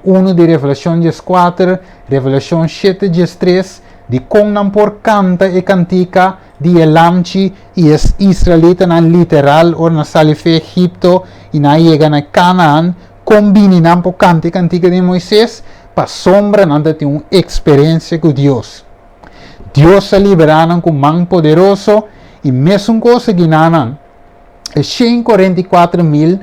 1 de Revelação 4, Revelação 7, 3, de como por canta e cantica de elamchi e es israelita na literal ou na salife Egipto e na chega na Canaã, combinam por canta e cantica de Moisés, para sombra nada tem uma experiência com Deus. Deus se liberaram com mão poderoso e mesmo coisa que nanan, 144.000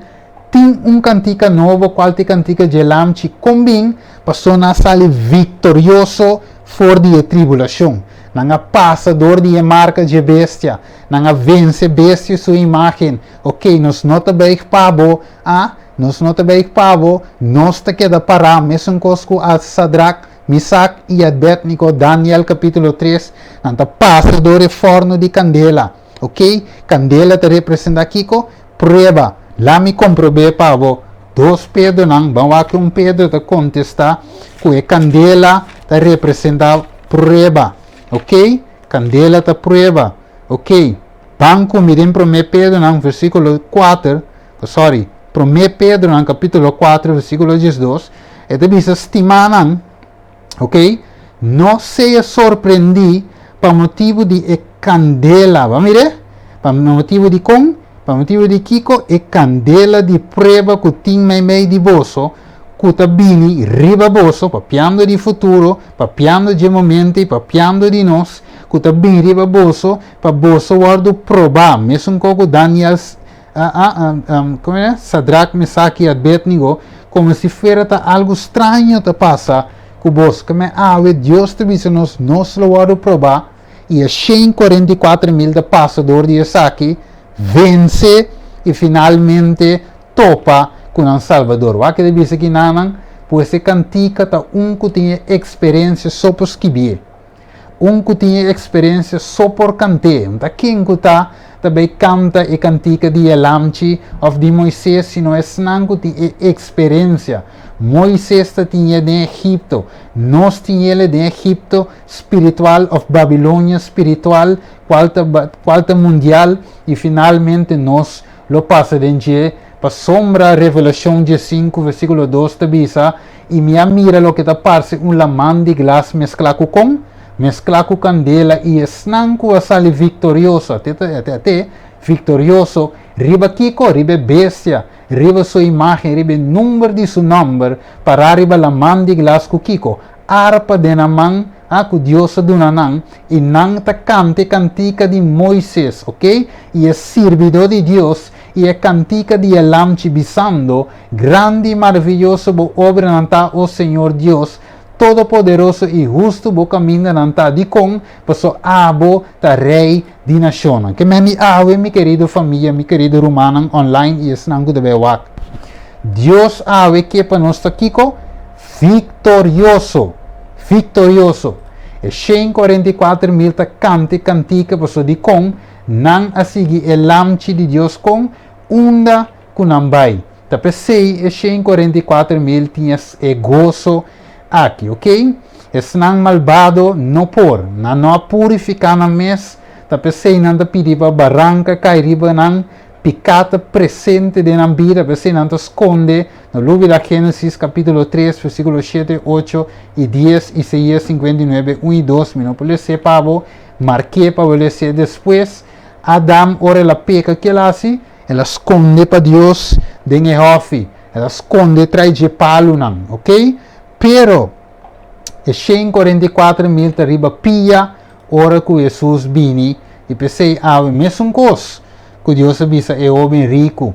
tem cantica novo, qual te cantica de lamchi combin, passou na sala vitorioso for de tribulação. Não passador de marca de bestia, não vence bestia sua imagem. Ok, nós não te bem pavo, nós não te bem pavo, nós te queda parar, mesmo cosco a Sadrach, Misac e Abednego, Daniel capítulo 3, não te passador de forno de candela. Ok, candela te representa aqui, prueba. Lá me comprovei, pavo, 2 Pedro não, vamos aqui Pedro te contestar, que candela te representa prueba, ok? Candela te prueba, ok? Banco miren para 1 Pedro não, versículo 4, para 1 Pedro não, capítulo 4, versículo 12, e te bisa estimar não, ok? Não seja surpreendido para motivo de candela, vamos ver? Para motivo de com? Para motivo de Kiko é candela de prova que tem meio de bolso, que está bini riba bolso, papiando de futuro, papiando de momento e papiando de nós, que está bem riba bolso, para bolso guardo provar, mesmo como Daniel, como é? Sadrach, Mesaque e Abednego, como se fosse algo estranho te passa, que bolso, como é, Deus te disse nós lo guardo provar, e é 144.000 de passador de Isaac, vence e finalmente topa com um Salvador. O que deve ser que não, pois se cantica tá que tinha experiência só por escrever, que tinha experiência só por cantar. Então quem que também canta e cantica de Elamchi ou de Moisés, se não é senão que tinha experiência. Moisés tinha de Egipto, nós tínhamos de Egipto espiritual, ou Babilônia espiritual, quarta mundial, e finalmente nós lo passa de para sombra Revelação 5, versículo 2, te bisa, e me mira lo que te parece lamão de glas mesclado com candela, e esnanco a sali vitorioso, até vitorioso, riba kiko, riba bestia, riba sua imagem, riba número de seu nome, para riba la man de glas com kiko, arpa de na man, que Deus do nanang, e nang ta cante cantica de Moisés, ok? E é servidor de Deus, e é cantica de Elamchi bisando, grande e maravilhoso bo obra nanta o Senhor Deus, todo-poderoso e justo bo caminho nanta de com, passo abo ta rei de nação. Que me ave, mi querido família, mi querido romano online, e esnango de bewak. Deus ave que para nós aqui vitorioso. E 144.000 ta cante cantica passo de com, não a seguir Elamchi de Deus com, com ambai. Ta pensei e 144.000 tinha gozo aqui, ok? Esse não malvado não por, não purificar na mes, tá pensei não pedir para barranca cair riba não picata presente de na vida, pensei não esconde no livro da Gênesis capítulo 3 versículo 7, 8 e 10, Isaías 59, 1 e 2, não pode ser pavo, marquei para poder ser depois, Adam ora la peca que ela hace, ela esconde para Deus de Jehová, ela esconde trai de palo não, ok? Pero e 144.000 arriba pia ora que Jesus vini e pensei mesmo coisa que Deus avisa é homem rico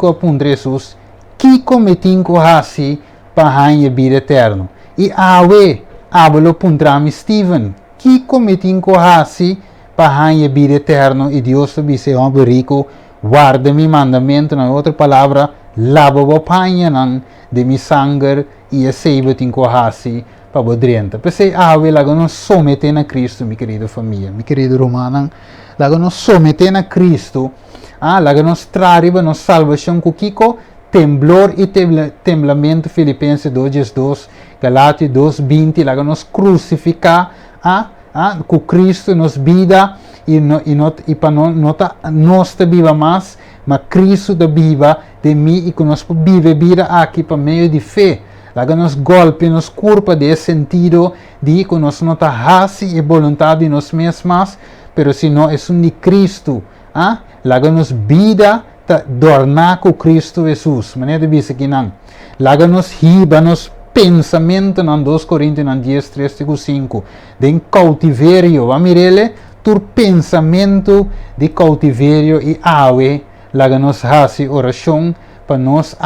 apunta Jesus que cometim corrasi para a vida eterna e abalo apunta Steven que cometim corrasi para a vida eterna e Deus avisa é homem rico guarda mi mandamento na outra palavra lava o panha de mi sangue e a seiva tin corrasi para bodrienta. Pensei, lago não somete na Cristo, minha querida família, minha querida romana, lago não somete na Cristo, lago nos trariba, nos salvação com Kiko, temblor e temblamento, Filipenses 2:2, Galatas 2:20, lago nos crucificar, com Cristo nos vida e para nós viva mais, mas Cristo da viva de mim e que nós vive vida aqui para meio de fé. Laga nos golpe, nos culpa de sentido de que nós não está raci e vontade de nós mesmos, pero se não é um de Cristo, laga nos vida ta dornar com Cristo Jesus. Maneira de dizer que não. Laga nos riba, nos pensamento em 2 Coríntios 10, 3, 5, de cautiverio, vamos ver, tu pensamento de cautiverio e laga nos raci oração para nos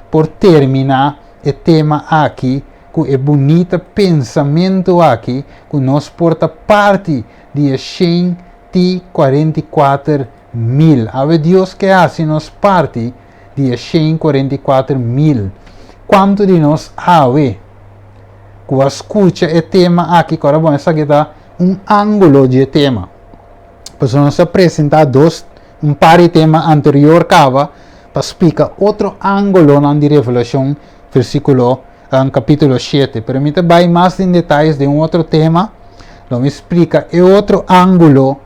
por terminar o tema aqui, que é bonito pensamento aqui, que nós porta parte de 144.000. Ave Deus que assim nos parte de 144.000. Quanto de nós que escuta o tema aqui, agora vamos saber ângulo de tema. Pois nós apresentar par de tema anterior para explicar outro ângulo na revelação capítulo 7. Permita vai mais em detalhes de outro tema. Não explica outro ângulo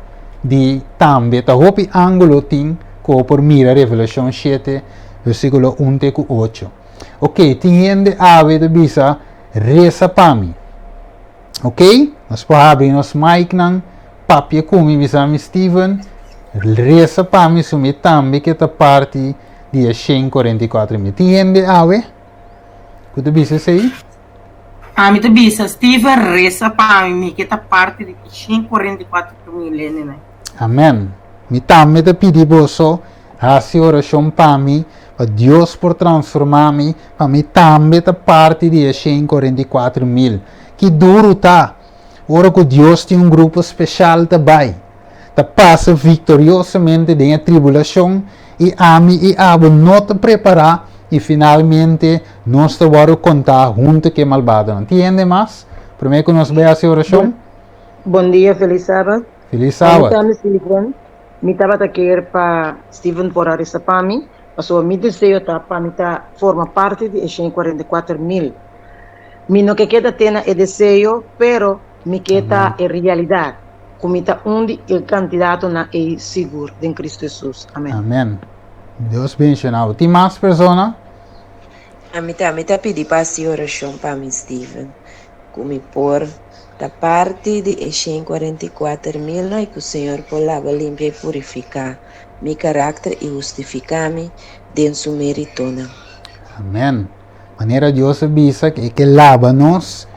de também. Hopi ângulo tem que por mira Revelação 7, versículo 1 até 8. Ok, tem ave de bisa reza para mim. Ok? Nós podemos abrir nosso mic não. Papi kumi bisa mi Steven. Reza para mim sumi também que está parte de 144.000. Tem ave? Kuda bisa sei? Mita bisa, Steven reza para mim que está parte de 144.000, né? Amém. Mi tamme te pedi boso, assim oração para mim, para Deus por transformar-me, para mi tamme te parte de 144.000. Que duro tá. Ora que Deus tem grupo especial também. Te passa vitoriosamente dentro da tribulação e e abo não te preparar e finalmente nós vamos contar junto que malvado. Entende mais? Primeiro que nós vemos a oração. Bom dia, feliz sábado. Feliz sábado. Me estava aqui para Steven por essa para mim. Passou meu desejo para mim forma parte de 144.000. Me não que queda tena é desejo, pero me queda é realidade. Como está onde o candidato na é seguro em Cristo Jesus. Amém. Amém. Deus bendicionado. Tem mais pessoas? A mim pedi para a oração para mim, Steven. Como por da parte de 144.000 e que o Senhor por lava, limpa e purificar meu caráter e justificar-me dentro do seu mérito. Amém. Maneira Deus avisa que lava-nos.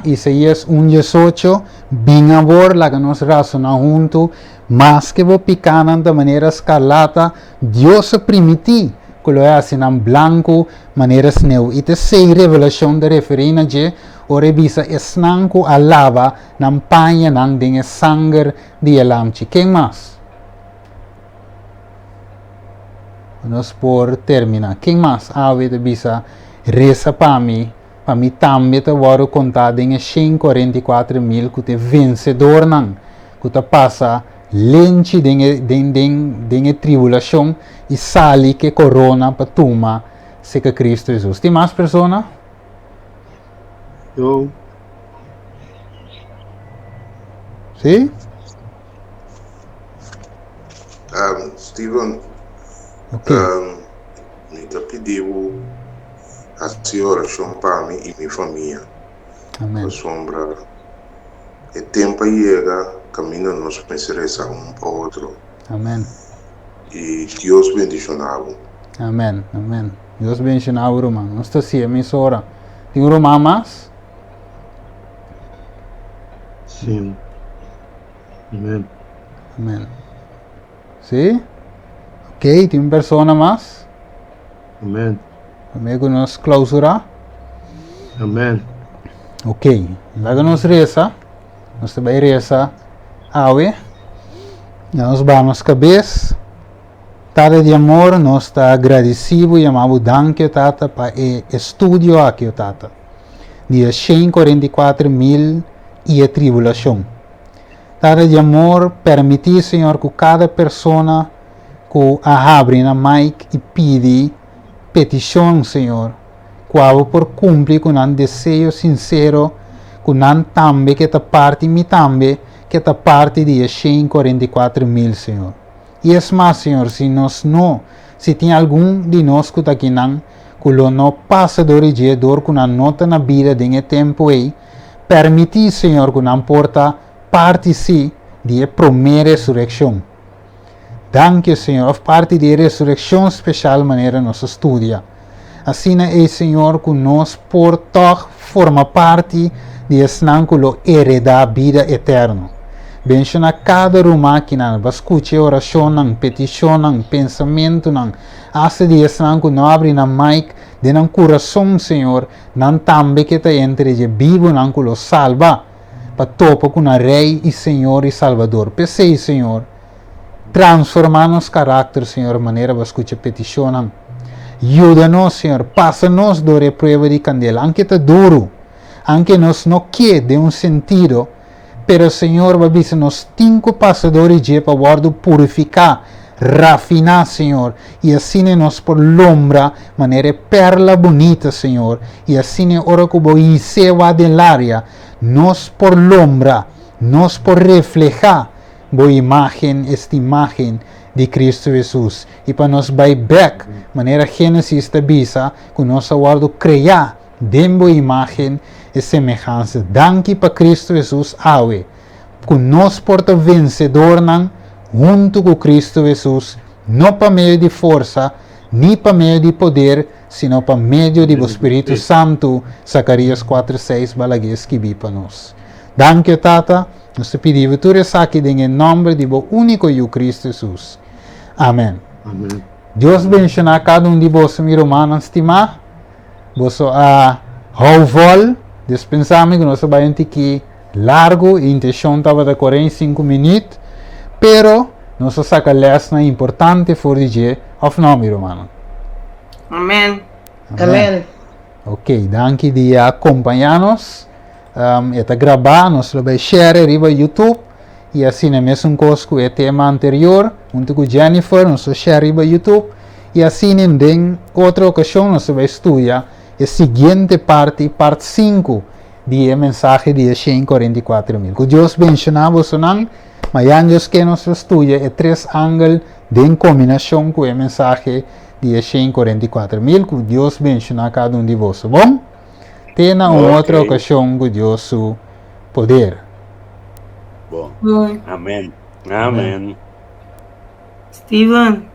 Isaías 1:18, bem amor, laga nos razona junto, mas que vou picar de maneira escarlata, Deus permitir que lo hace em branco, maneira sneu. E te sei revelação de referina de o revisa esnanco a lava, nam panha nang ding sangue de elamchi. Quem mais? Nós por terminar. Quem mais? Ave de bisa reza para mim também te vou contar em 144.000 que te vencedor não, que te passa lente de tribulação e sali que corona para tuma se que Cristo Jesus. Tem mais pessoas? Yo, Sim? Steven, Ok. me pediu a oração para mim e minha família. Amém. A sombra. O tempo chega, caminho nós pensaremos para o outro. Amém. E Deus bendicionava. Amém. Amém. Deus bendiga o irmão. Nós estamos aqui, emissora. Tem um irmão mais? sim. Amém. Amém. Sim? Ok, tem uma pessoa mais? Amém. Amigo, nós clausurar? Amém. Ok. Laga nós reza. Nós também reza. Awe. Nós vamos cabeça. Tata de amor, nós está agradecido e amamos danke tata para o estudio aqui tata. Dia 144.000 e a tribulação. Tata de amor, permitir Senhor que cada pessoa que abre na mic e pede petição Senhor, qual por cumprir com um desejo sincero, com um tambe que está parte mi tambe que está parte de 144.000 Senhor. E é mais, Senhor, se tem algum de nós que está aqui, que não passa do dia com a nota na vida de tempo aí, permitir, Senhor, que não porta parte sim de primeira ressurreição. Danke, Senhor, parte de ressurreição especial maneira nós estudia. Assim é, Senhor, que nós forma parte de esse que hereda a vida eterna. Benção a cada rumá que não escute oração, petição, pensamento, essa dia que não abre na mic de um coração, Senhor, não também que está entre de vivo, não que lo salva, para topa com a Rei e Senhor e Salvador. Pensei, Senhor, transformar nos carácter, Senhor, maneira de escutar petição. Ajuda-nos, Senhor, passa-nos do prueba de candela, aunque está duro, aunque nós não quede um sentido, pero Senhor, babisa nos 5 passadores de para guardo purificar, rafinar, Senhor, e assim nos por lombra, maneira perla bonita, Senhor, e assim ora que boi se va de área, nos por lombra, nos por reflejar, boa imagem, esta imagem de Cristo Jesus, e para nos vai back, maneira Gênesis está bisa, que nós guardo criar, demo imagem e semelhança. Danke para Cristo Jesus, awe. Que nós porta vencedor junto com Cristo Jesus, não para meio de força, nem para meio de poder, sino para meio do Espírito Santo. Zacarias 4:6, balaguês que vi para nós. Danke, Tata. Nós te pedimos tu aqui em nome de o único e o Cristo Jesus. Amém. Amém. Deus bendiga cada de vós, meu irmão, estimado. Você Houvol, dispensamos que nós vamos aqui largo, e a intenção estava de 45 minutos, pero nós saca lesson importante for o dia, of não, meu irmão? Amém. Amém. Ok, danke de acompanhar-nos, e gravar, nós vamos share arriba YouTube, e assim é mesmo coisa que o tema anterior, junto com Jennifer, nós vamos share arriba YouTube, e assim em outra ocasião nós vamos estudar a seguinte parte 5 de mensagem de 144.000. Que Deus bendiga você, mas antes que nós estudia é 3 ângulos de combinação com a mensagem de 144.000. Que Deus bendiga cada de vocês. Bom? Tem uma outra ocasião com Deus seu poder. Bom. Amém. Steven.